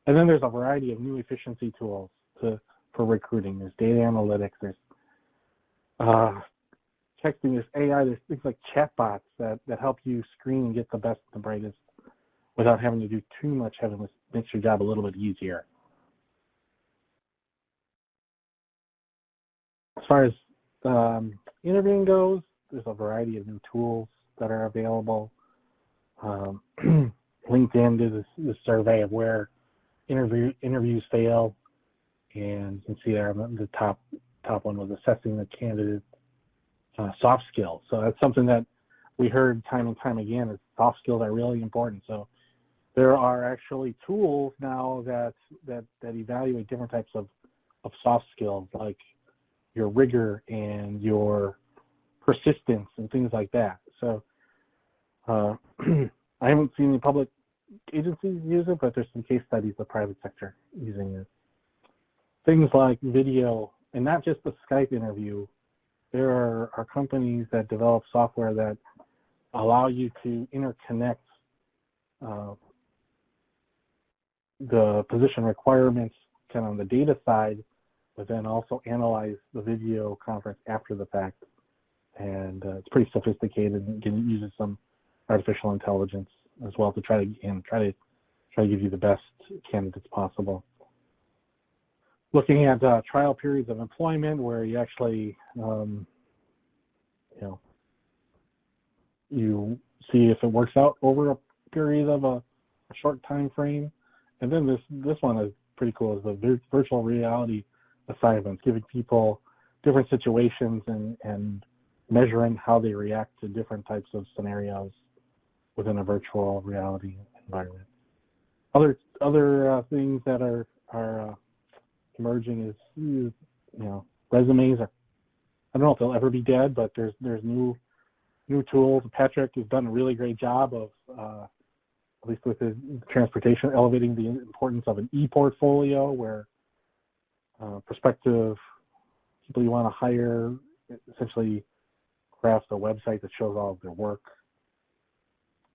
And then there's a variety of new efficiency tools for recruiting. There's data analytics. There's texting, there's AI, there's things like chatbots that help you screen and get the best and the brightest without having to do too much, makes your job a little bit easier. As far as interviewing goes, there's a variety of new tools that are available. LinkedIn did this survey of where interviews fail, and you can see there the top one was assessing the candidate soft skills. So that's something that we heard time and time again, is soft skills are really important. So there are actually tools now that evaluate different types of soft skills, like your rigor and your persistence and things like that. So I haven't seen any public agencies use it, but there's some case studies of private sector using it. Things like video, and not just the Skype interview. There are companies that develop software that allow you to interconnect the position requirements kind of on the data side, but then also analyze the video conference after the fact. And it's pretty sophisticated and uses some artificial intelligence as well to try to give you the best candidates possible. Looking at trial periods of employment, where you actually, you see if it works out over a period of a short time frame. And then this one is pretty cool, is the virtual reality assignments, giving people different situations and measuring how they react to different types of scenarios within a virtual reality environment. Other things that are emerging is resumes. I don't know if they'll ever be dead, but there's new tools. Patrick has done a really great job of, at least with his transportation, elevating the importance of an e-portfolio, where prospective people you want to hire essentially craft a website that shows all of their work.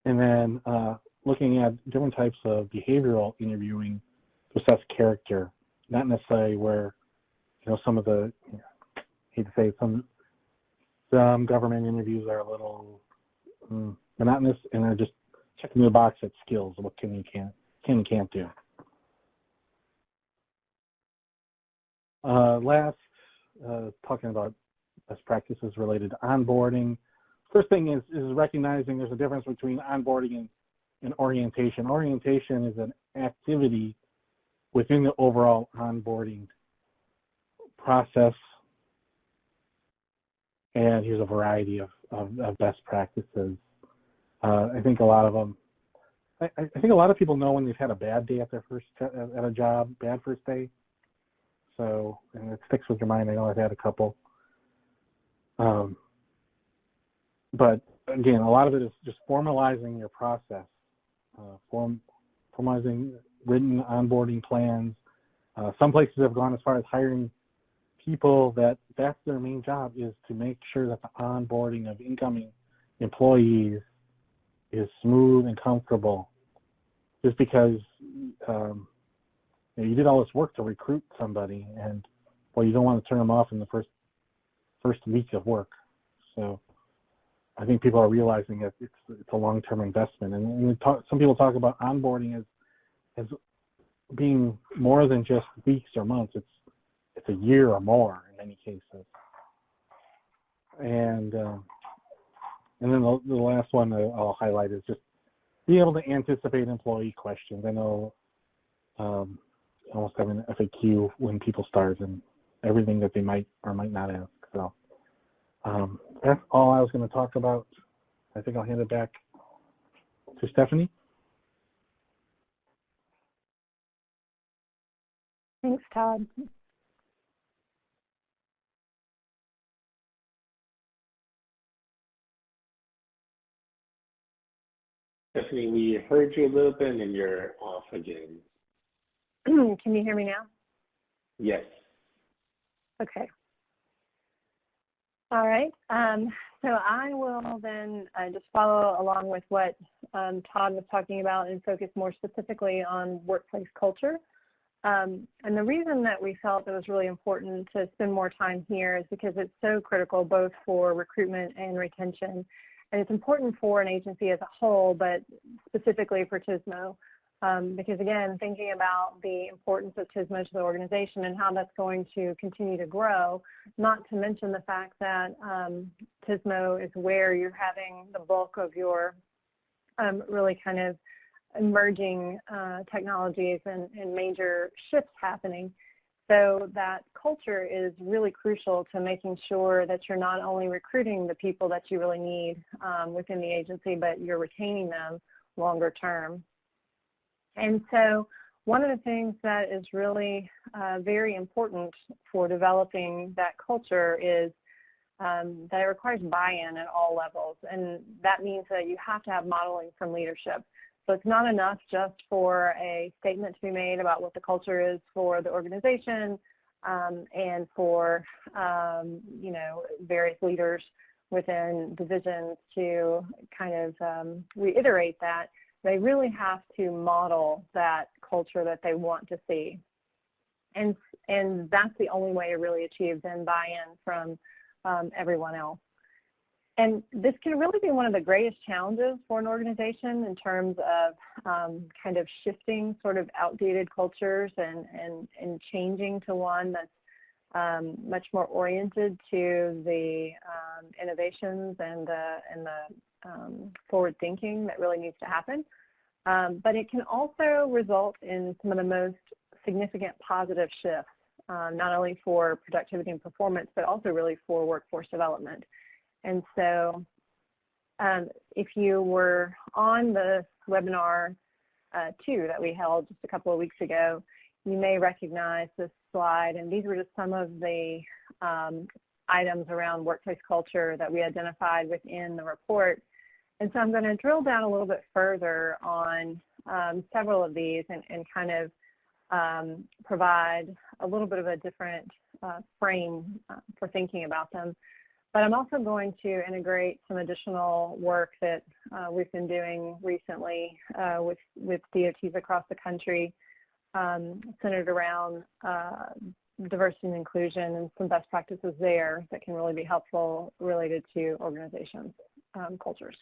And then looking at different types of behavioral interviewing to assess character, not necessarily where, some of the, I hate to say it, some government interviews are a little monotonous, and they're just checking the box at skills, what can and can't do. Last, talking about best practices related to onboarding. First thing is recognizing there's a difference between onboarding and orientation. Orientation is an activity within the overall onboarding process, and here's a variety of best practices. I think a lot of them. I think a lot of people know when they've had a bad day at their at a job, bad first day. So, and it sticks with your mind. I know I've had a couple. But again, a lot of it is just formalizing your process, formalizing written onboarding plans. Some places have gone as far as hiring people that's their main job, is to make sure that the onboarding of incoming employees is smooth and comfortable. Just because you did all this work to recruit somebody, and you don't want to turn them off in the first week of work. So I think people are realizing that it's a long-term investment. And some people talk about onboarding as being more than just weeks or months. It's a year or more in many cases. And then the last one I'll highlight is just being able to anticipate employee questions. I know almost having an FAQ when people start and everything that they might or might not ask. So that's all I was going to talk about. I think I'll hand it back to Stephanie. Thanks, Todd. Stephanie, we heard you a little bit and then you're off again. Can you hear me now? Yes. Okay. All right. So I will then just follow along with what Todd was talking about and focus more specifically on workplace culture. And the reason that we felt it was really important to spend more time here is because it's so critical both for recruitment and retention. And it's important for an agency as a whole, but specifically for TSMO. Because again, thinking about the importance of TSMO to the organization and how that's going to continue to grow, not to mention the fact that TSMO is where you're having the bulk of your really kind of emerging technologies and major shifts happening. So that culture is really crucial to making sure that you're not only recruiting the people that you really need within the agency, but you're retaining them longer term. And so one of the things that is really very important for developing that culture is that it requires buy-in at all levels. And that means that you have to have modeling from leadership. So it's not enough just for a statement to be made about what the culture is for the organization and for, you know, various leaders within divisions to kind of reiterate that. They really have to model that culture that they want to see. And that's the only way it really achieves and buy-in from everyone else. And this can really be one of the greatest challenges for an organization in terms of kind of shifting sort of outdated cultures and changing to one that's much more oriented to the innovations and the forward thinking that really needs to happen. But it can also result in some of the most significant positive shifts, not only for productivity and performance, but also really for workforce development. And so if you were on the webinar 2 that we held just a couple of weeks ago, you may recognize this slide, and these were just some of the items around workplace culture that we identified within the report. And so I'm going to drill down a little bit further on several of these and kind of provide a little bit of a different frame for thinking about them. But I'm also going to integrate some additional work that we've been doing recently with DOTs across the country centered around diversity and inclusion and some best practices there that can really be helpful related to organizations' cultures.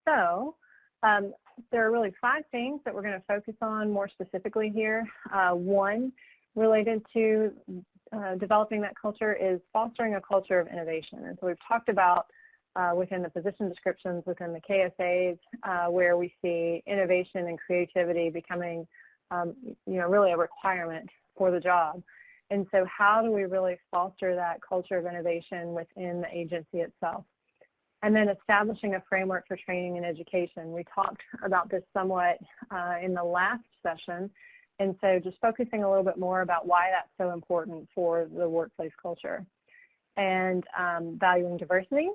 So there are really 5 things that we're going to focus on more specifically here. One, related to developing that culture is fostering a culture of innovation. And so we've talked about within the position descriptions, within the KSAs, where we see innovation and creativity becoming, you know, really a requirement for the job. And so how do we really foster that culture of innovation within the agency itself? And then establishing a framework for training and education. We talked about this somewhat in the last session. And so just focusing a little bit more about why that's so important for the workplace culture. And valuing diversity,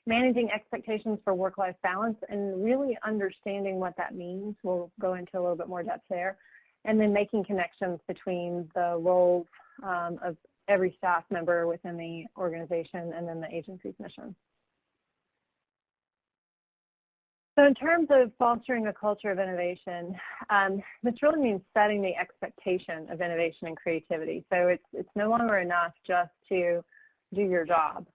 managing expectations for work-life balance, and really understanding what that means. We'll go into a little bit more depth there. And then making connections between the roles of every staff member within the organization and then the agency's mission. So in terms of fostering a culture of innovation, this really means setting the expectation of innovation and creativity. So it's no longer enough just to do your job.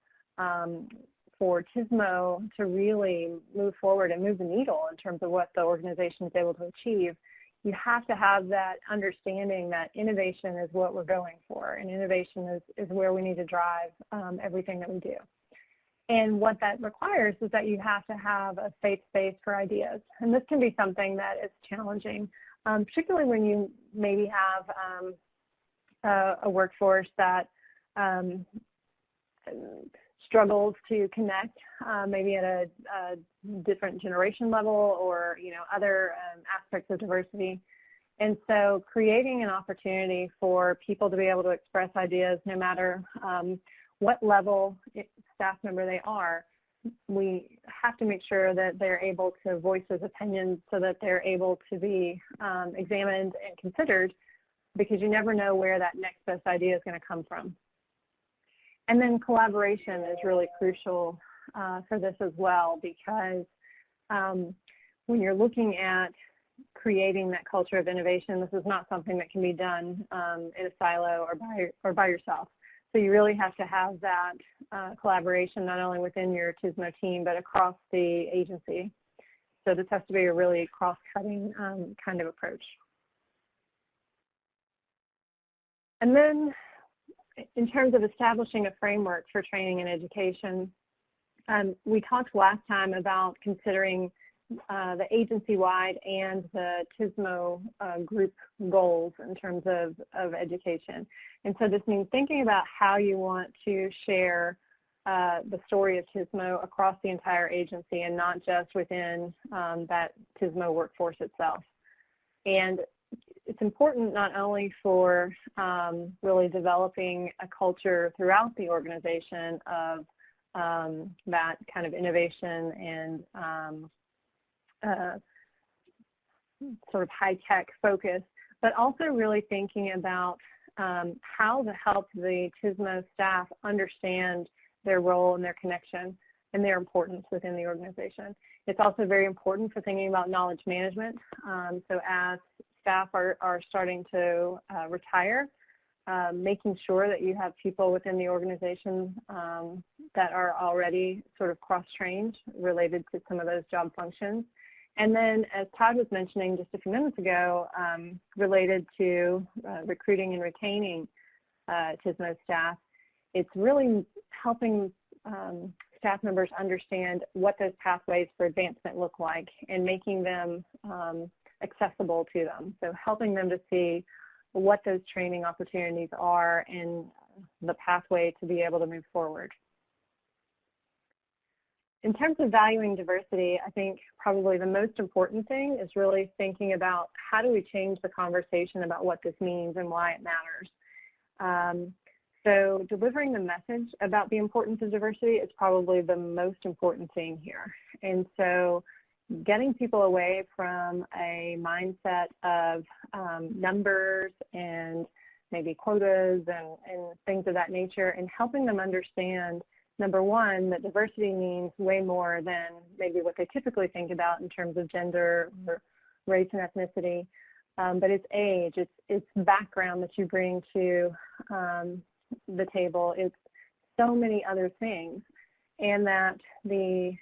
For TSMO to really move forward and move the needle in terms of what the organization is able to achieve, you have to have that understanding that innovation is what we're going for, and innovation is where we need to drive everything that we do. And what that requires is that you have to have a safe space for ideas. And this can be something that is challenging, particularly when you maybe have a workforce that struggles to connect, maybe at a different generation level or, you know, other aspects of diversity. And so creating an opportunity for people to be able to express ideas no matter what level staff member they are, we have to make sure that they're able to voice those opinions so that they're able to be examined and considered, because you never know where that next best idea is going to come from. And then collaboration is really crucial for this as well, because when you're looking at creating that culture of innovation. This is not something that can be done in a silo or by yourself. So you really have to have that collaboration not only within your TSMO team but across the agency. So this has to be a really cross-cutting kind of approach. And then in terms of establishing a framework for training and education, we talked last time about considering the agency-wide and the TSMO group goals in terms of education. And so this means thinking about how you want to share the story of TSMO across the entire agency and not just within that TSMO workforce itself. And it's important not only for really developing a culture throughout the organization of that kind of innovation and sort of high-tech focus, but also really thinking about how to help the TSMO staff understand their role and their connection and their importance within the organization. It's also very important for thinking about knowledge management. So as staff are starting to retire, making sure that you have people within the organization that are already sort of cross-trained related to some of those job functions. And then, as Todd was mentioning just a few minutes ago, related to recruiting and retaining TSMO staff, it's really helping staff members understand what those pathways for advancement look like and making them accessible to them. So helping them to see what those training opportunities are and the pathway to be able to move forward. In terms of valuing diversity, I think probably the most important thing is really thinking about how do we change the conversation about what this means and why it matters. So delivering the message about the importance of diversity is probably the most important thing here. And so getting people away from a mindset of numbers and maybe quotas and things of that nature, and helping them understand, number one, that diversity means way more than maybe what they typically think about in terms of gender or race and ethnicity, but it's age, it's background that you bring to the table, it's so many other things, and that the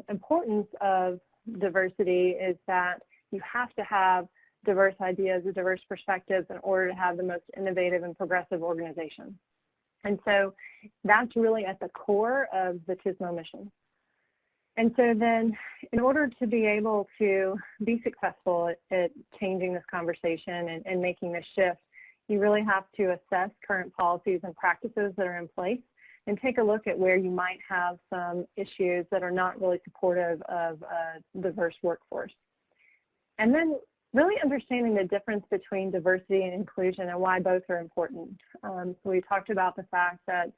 importance of diversity is that you have to have diverse ideas and diverse perspectives in order to have the most innovative and progressive organization. And so that's really at the core of the TSMO mission. And so then in order to be able to be successful at changing this conversation and making this shift, you really have to assess current policies and practices that are in place and take a look at where you might have some issues that are not really supportive of a diverse workforce. And then really understanding the difference between diversity and inclusion and why both are important. So we talked about the fact that,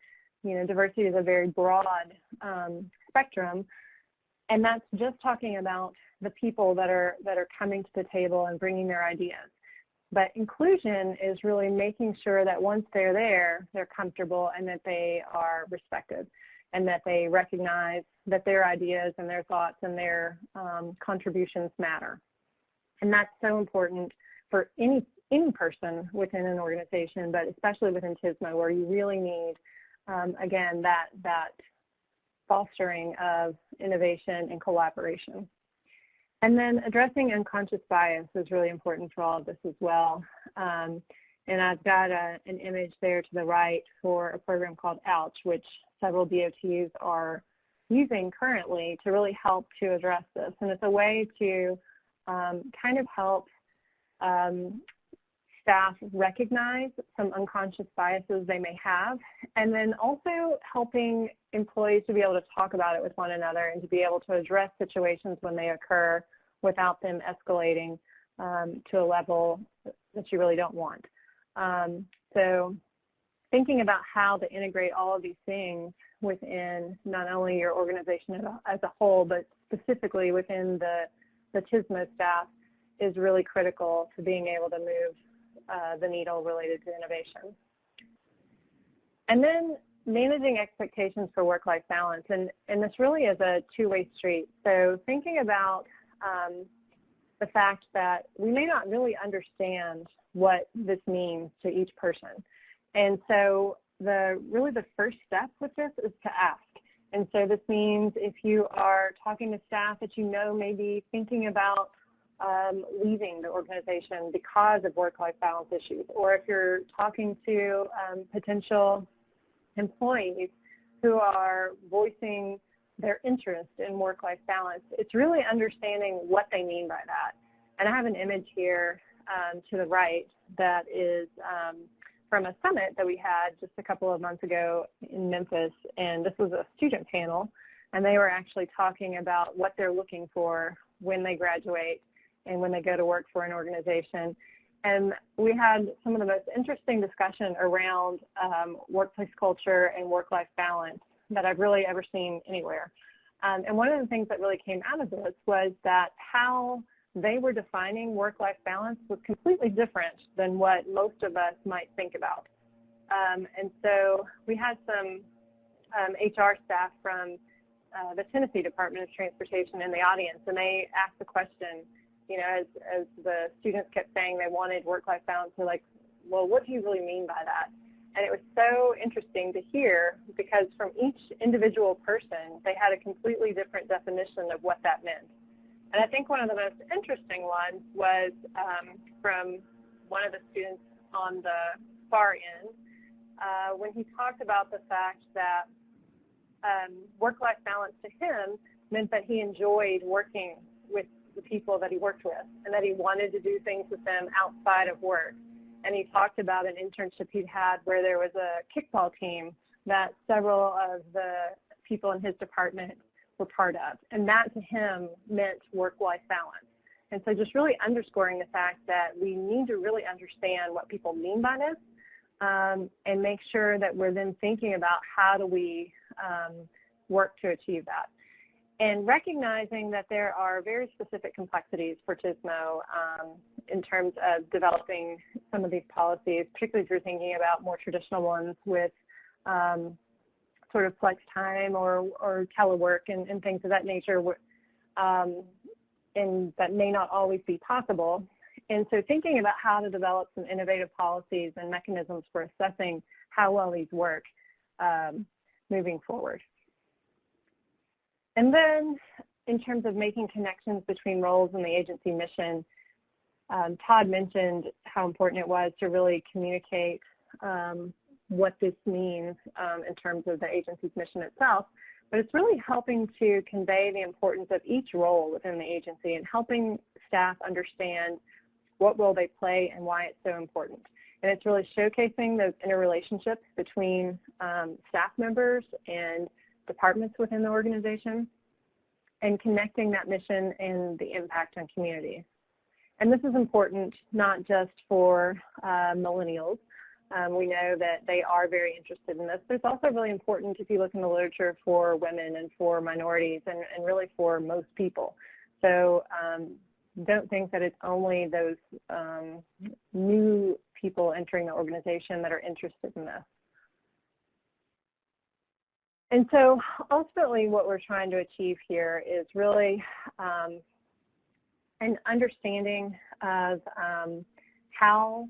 you know, diversity is a very broad spectrum, and that's just talking about the people that are coming to the table and bringing their ideas. But inclusion is really making sure that once they're there, they're comfortable and that they are respected and that they recognize that their ideas and their thoughts and their contributions matter. And that's so important for any person within an organization, but especially within TSMO, where you really need, again, that fostering of innovation and collaboration. And then addressing unconscious bias is really important for all of this as well. And I've got an image there to the right for a program called OUCH, which several DOTs are using currently to really help to address this. And it's a way to kind of help staff recognize some unconscious biases they may have, and then also helping employees to be able to talk about it with one another and to be able to address situations when they occur without them escalating to a level that you really don't want. So thinking about how to integrate all of these things within not only your organization as a whole, but specifically within the TSMO staff is really critical to being able to move the needle related to innovation. And then managing expectations for work-life balance, and this really is a two-way street. So thinking about the fact that we may not really understand what this means to each person. And so really the first step with this is to ask. And so this means if you are talking to staff that you know may be thinking about leaving the organization because of work-life balance issues, or if you're talking to potential employees who are voicing their interest in work-life balance, it's really understanding what they mean by that. And I have an image here to the right that is from a summit that we had just a couple of months ago in Memphis, and this was a student panel, and they were actually talking about what they're looking for when they graduate and when they go to work for an organization. And we had some of the most interesting discussion around workplace culture and work-life balance that I've really ever seen anywhere. And one of the things that really came out of this was that how they were defining work-life balance was completely different than what most of us might think about. And so we had some HR staff from the Tennessee Department of Transportation in the audience, and they asked the question, you know, as the students kept saying they wanted work-life balance, they're like, well, what do you really mean by that? And it was so interesting to hear because from each individual person, they had a completely different definition of what that meant. And I think one of the most interesting ones was from one of the students on the far end when he talked about the fact that work-life balance to him meant that he enjoyed working with the people that he worked with and that he wanted to do things with them outside of work. And he talked about an internship he'd had where there was a kickball team that several of the people in his department were part of. And that to him meant work-life balance. And so just really underscoring the fact that we need to really understand what people mean by this and make sure that we're then thinking about how do we work to achieve that. And recognizing that there are very specific complexities for TSMO in terms of developing some of these policies, particularly if you're thinking about more traditional ones with sort of flex time or telework and things of that nature, and that may not always be possible. And so thinking about how to develop some innovative policies and mechanisms for assessing how well these work moving forward. And then in terms of making connections between roles and the agency mission, Todd mentioned how important it was to really communicate what this means in terms of the agency's mission itself, but it's really helping to convey the importance of each role within the agency and helping staff understand what role they play and why it's so important. And it's really showcasing those interrelationships between staff members and departments within the organization and connecting that mission and the impact on communities. And this is important not just for millennials. We know that they are very interested in this, but it's also really important if you look in the literature for women and for minorities and really for most people. So don't think that it's only those new people entering the organization that are interested in this. And so ultimately what we're trying to achieve here is really an understanding of how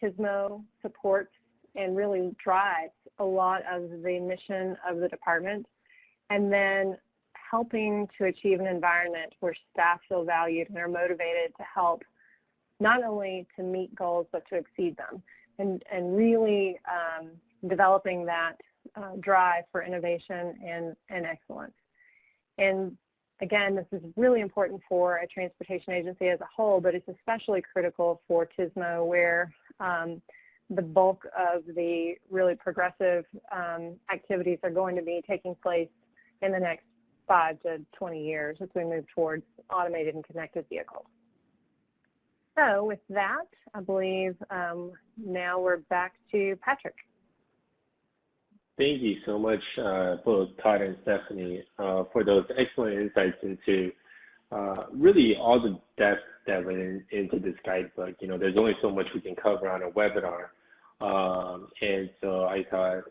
TSMO supports and really drives a lot of the mission of the department, and then helping to achieve an environment where staff feel valued and are motivated to help not only to meet goals but to exceed them, and really developing that drive for innovation and excellence. And again, this is really important for a transportation agency as a whole, but it's especially critical for TSMO where the bulk of the really progressive activities are going to be taking place in the next 5 to 20 years as we move towards automated and connected vehicles. So with that, I believe now we're back to Patrick. Thank you so much, both Todd and Stephanie, for those excellent insights into really all the depth that went into this guidebook. You know, there's only so much we can cover on a webinar, and so I thought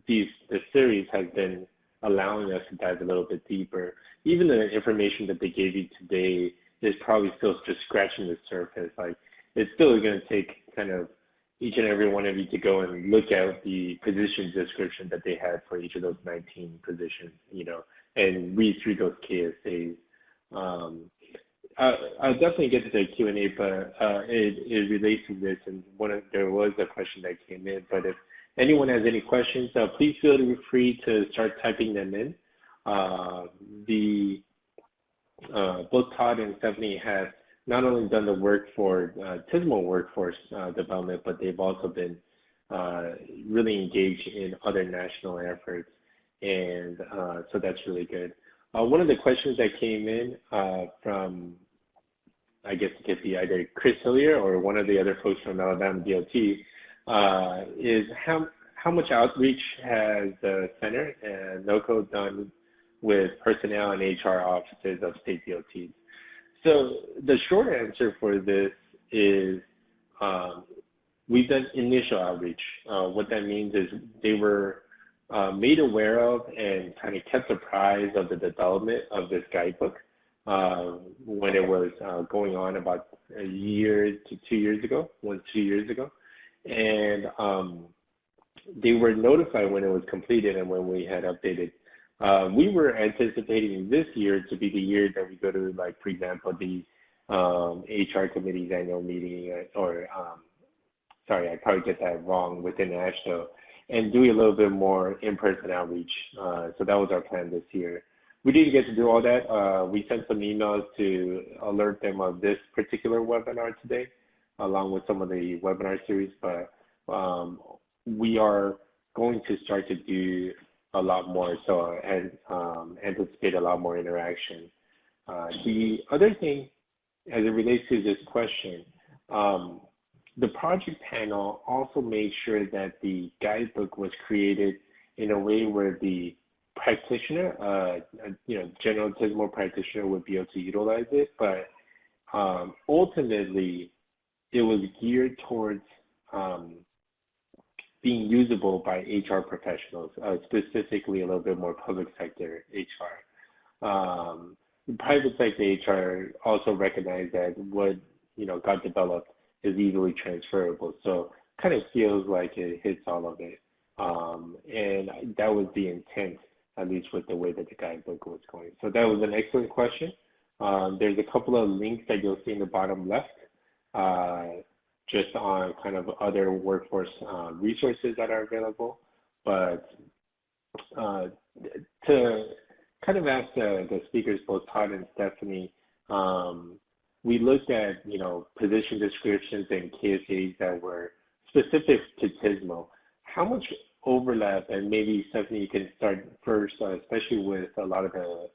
the series has been allowing us to dive a little bit deeper. Even the information that they gave you today is probably still just scratching the surface. Like, it's still going to take kind of each and every one of you to go and look at the position description that they had for each of those 19 positions, and read through those KSAs. I'll definitely get to the Q&A, but it relates to this, and there was a question that came in. But if anyone has any questions, please feel free to start typing them in. Both Todd and Stephanie have not only done the work for TSMO Workforce Development, but they've also been really engaged in other national efforts, and so that's really good. One of the questions that came in from, I guess it could be either Chris Hillier or one of the other folks from Alabama DOT, is how much outreach has the center and NOCoE done with personnel and HR offices of state DOTs? So the short answer for this is we've done initial outreach. What that means is they were made aware of and kind of kept apprised of the development of this guidebook when it was going on about a year to 2 years ago, 2 years ago. And they were notified when it was completed and when we had updated. We were anticipating this year to be the year that we go to, like, for example, the HR committee's annual meeting, or sorry, I probably get that wrong, with International, and doing a little bit more in-person outreach. So that was our plan this year. We didn't get to do all that. We sent some emails to alert them of this particular webinar today, along with some of the webinar series, but we are going to start to do a lot more, so and anticipate a lot more interaction. The other thing, as it relates to this question, the project panel also made sure that the guidebook was created in a way where the practitioner, general TSMO practitioner, would be able to utilize it, but ultimately it was geared towards being usable by HR professionals, specifically a little bit more public sector HR. Private sector HR also recognized that what got developed is easily transferable, so kind of feels like it hits all of it. And that was the intent, at least with the way that the guidebook was going. So that was an excellent question. There's a couple of links that you'll see in the bottom left, just on kind of other workforce resources that are available. But to kind of ask the speakers, both Todd and Stephanie, we looked at position descriptions and KSAs that were specific to TSMO. How much overlap, and maybe Stephanie, you can start first, especially with a lot of the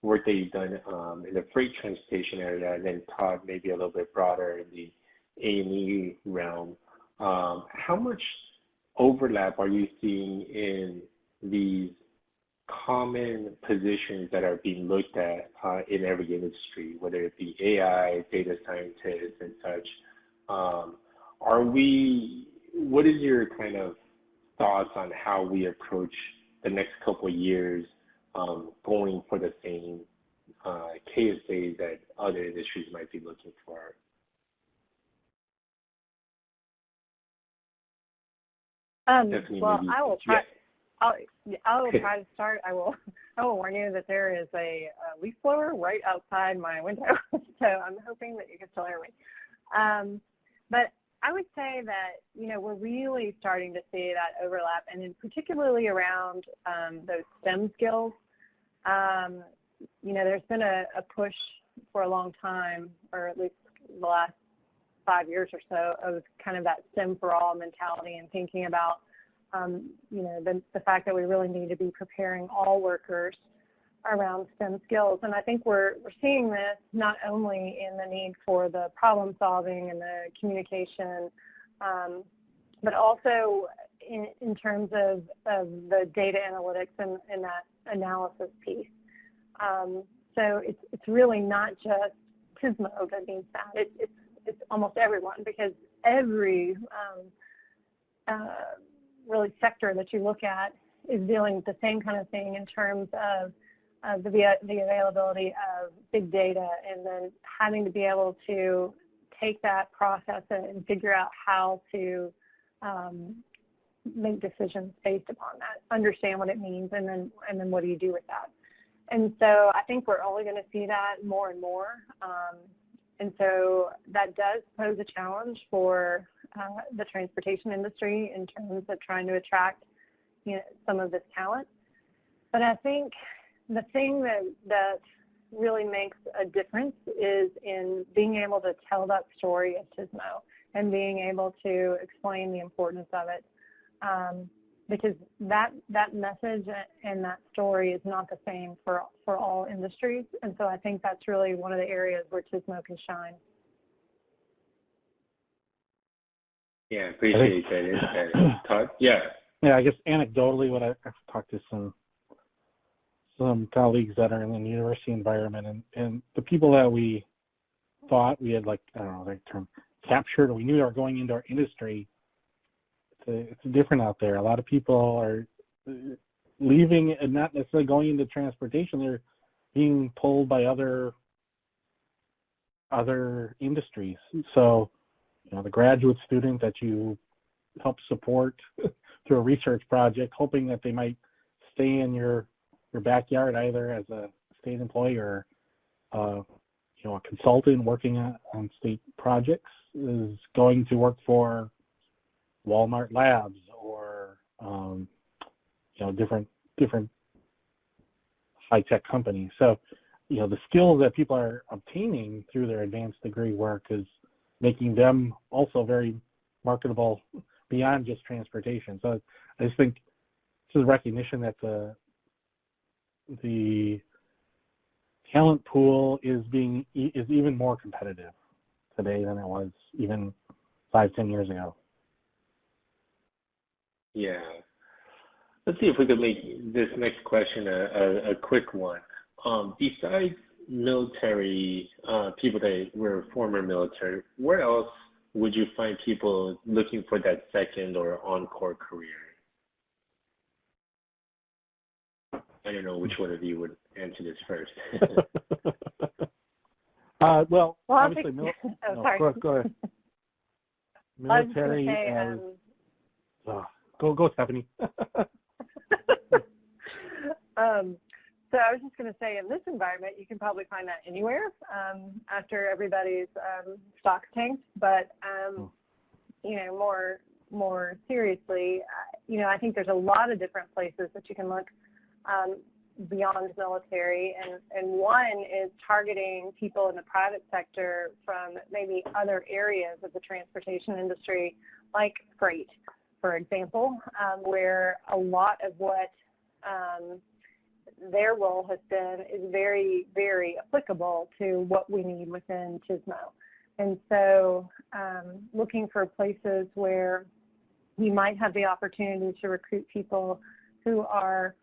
work that you've done in the freight transportation area, and then Todd, maybe a little bit broader in the A&E realm. How much overlap are you seeing in these common positions that are being looked at in every industry, whether it be AI, data scientists, and such? What is your kind of thoughts on how we approach the next couple of years going for the same KSAs that other industries might be looking for? Well, I will try. Yeah. I will try to start. I will warn you that there is a leaf blower right outside my window, so I'm hoping that you can still hear me. But I would say that we're really starting to see that overlap, and in particularly around those STEM skills. There's been a push for a long time, or at least the last 5 years or so, of kind of that STEM for all mentality, and thinking about the fact that we really need to be preparing all workers around STEM skills. And I think we're seeing this not only in the need for the problem solving and the communication, but also in terms of the data analytics and that analysis piece. So it's really not just TSMO that needs that. It's almost everyone, because every really sector that you look at is dealing with the same kind of thing in terms of the availability of big data, and then having to be able to take that process and figure out how to make decisions based upon that, understand what it means, and then what do you do with that. And so I think we're only going to see that more and more. And so that does pose a challenge for the transportation industry in terms of trying to attract some of this talent. But I think the thing that really makes a difference is in being able to tell that story of TSMO and being able to explain the importance of it. Because that message and that story is not the same for all industries. And so I think that's really one of the areas where TSMO can shine. Yeah, appreciate that. Todd? Yeah. Yeah, I guess anecdotally, what I've talked to some colleagues that are in the university environment, and the people that we thought we had, like, I don't know the term, captured, or we knew they were going into our industry, it's different out there. A lot of people are leaving and not necessarily going into transportation. They're being pulled by other industries. So, the graduate student that you help support through a research project, hoping that they might stay in your backyard either as a state employee or a consultant working on state projects, is going to work for Walmart Labs or different high-tech companies. So the skills that people are obtaining through their advanced degree work is making them also very marketable beyond just transportation. So I just think this is recognition that the talent pool is even more competitive today than it was even 5-10 years ago. Yeah. Let's see if we could make this next question a quick one. Besides military, people that were former military, where else would you find people looking for that second or encore career? I don't know which one of you would answer this first. Well, obviously, go ahead. Military as... Go, Stephanie. So I was just going to say, in this environment, you can probably find that anywhere after everybody's stocks tanked. But more seriously, I think there's a lot of different places that you can look beyond military, and one is targeting people in the private sector from maybe other areas of the transportation industry, like freight, for example, where a lot of what their role has been is very, very applicable to what we need within TSMO. And so looking for places where you might have the opportunity to recruit people who are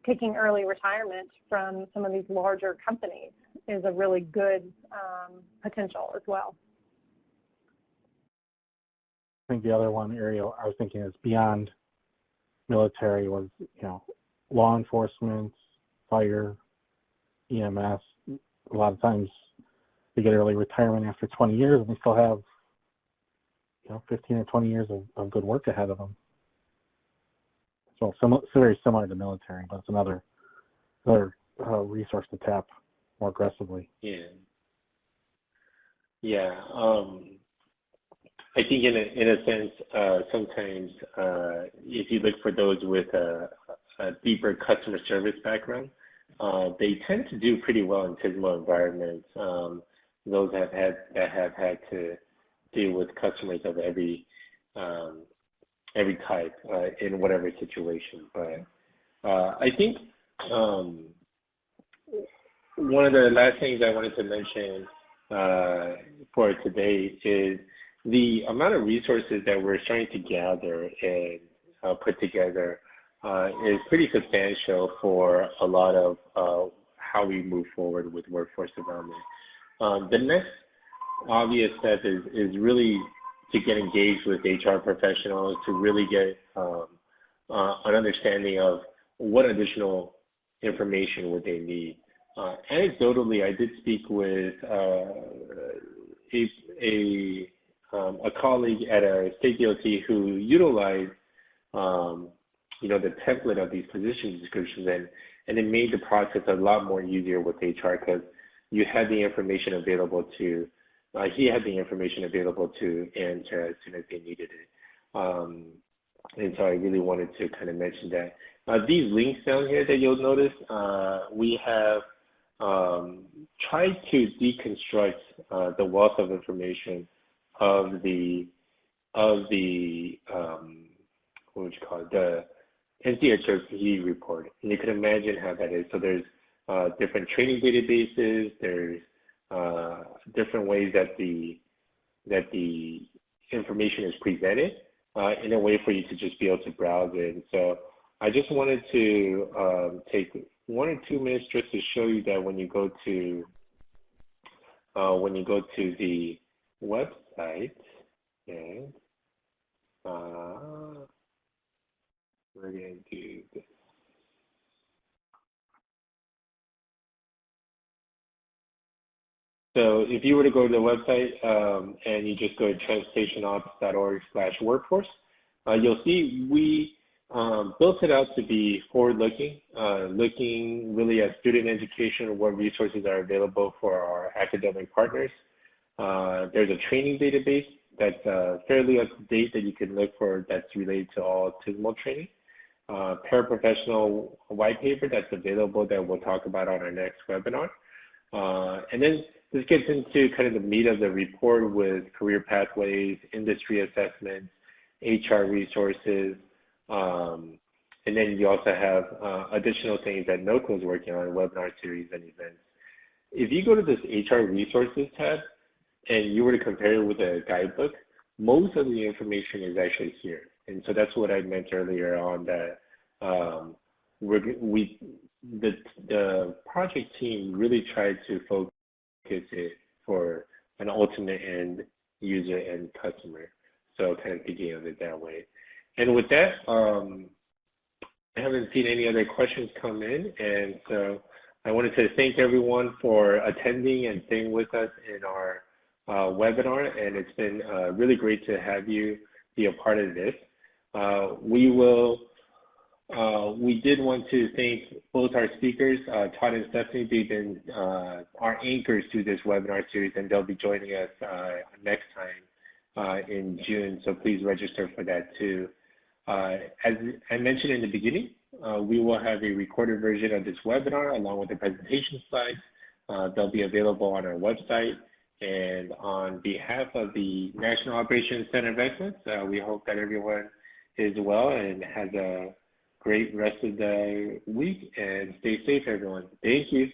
taking early retirement from some of these larger companies is a really good potential as well. I think the other one area I was thinking is beyond military was, law enforcement, fire, EMS. A lot of times they get early retirement after 20 years and they still have, 15 or 20 years of good work ahead of them. So it's very similar to military, but it's another resource to tap more aggressively. Yeah. Yeah. I think in a sense, sometimes if you look for those with a deeper customer service background, they tend to do pretty well in TSMO environments. Those that have had to deal with customers of every type in whatever situation. But I think one of the last things I wanted to mention for today is the amount of resources that we're starting to gather and put together is pretty substantial for a lot of how we move forward with workforce development. The next obvious step is really to get engaged with HR professionals to really get an understanding of what additional information what they need. Anecdotally, I did speak with a colleague at a state DOT who utilized the template of these position descriptions, and it made the process a lot more easier with HR because you had the information available to, he had the information available to answer as soon as they needed it. And so I really wanted to kind of mention that. These links down here that you'll notice, we have tried to deconstruct the wealth of information of the what would you call it, the NCHRP report. And you can imagine how that is. So there's different training databases, there's different ways that the information is presented in a way for you to just be able to browse it. And so I just wanted to take 1 or 2 minutes just to show you that when you go to the website, and we're going to do this. So if you were to go to the website and you just go to transportationops.org/workforce, you'll see we built it out to be forward-looking, looking really at student education, what resources are available for our academic partners. There's a training database that's fairly up to date that you can look for that's related to all TSMO training. Paraprofessional white paper that's available that we'll talk about on our next webinar. And then this gets into kind of the meat of the report with career pathways, industry assessments, HR resources, and then you also have additional things that NOCoE is working on, webinar series and events. If you go to this HR resources tab and you were to compare it with a guidebook, most of the information is actually here. And so that's what I meant earlier on, that the project team really tried to focus it for an ultimate end user and customer. So kind of thinking of it that way. And with that, I haven't seen any other questions come in, and so I wanted to thank everyone for attending and staying with us in our webinar, and it's been really great to have you be a part of this. We did want to thank both our speakers, Todd and Stephanie. They've been our anchors to this webinar series, and they'll be joining us next time in June, so please register for that too. As I mentioned in the beginning, we will have a recorded version of this webinar along with the presentation slides. They'll be available on our website. And on behalf of the National Operations Center of Excellence, we hope that everyone is well and has a great rest of the week, and stay safe, everyone. Thank you.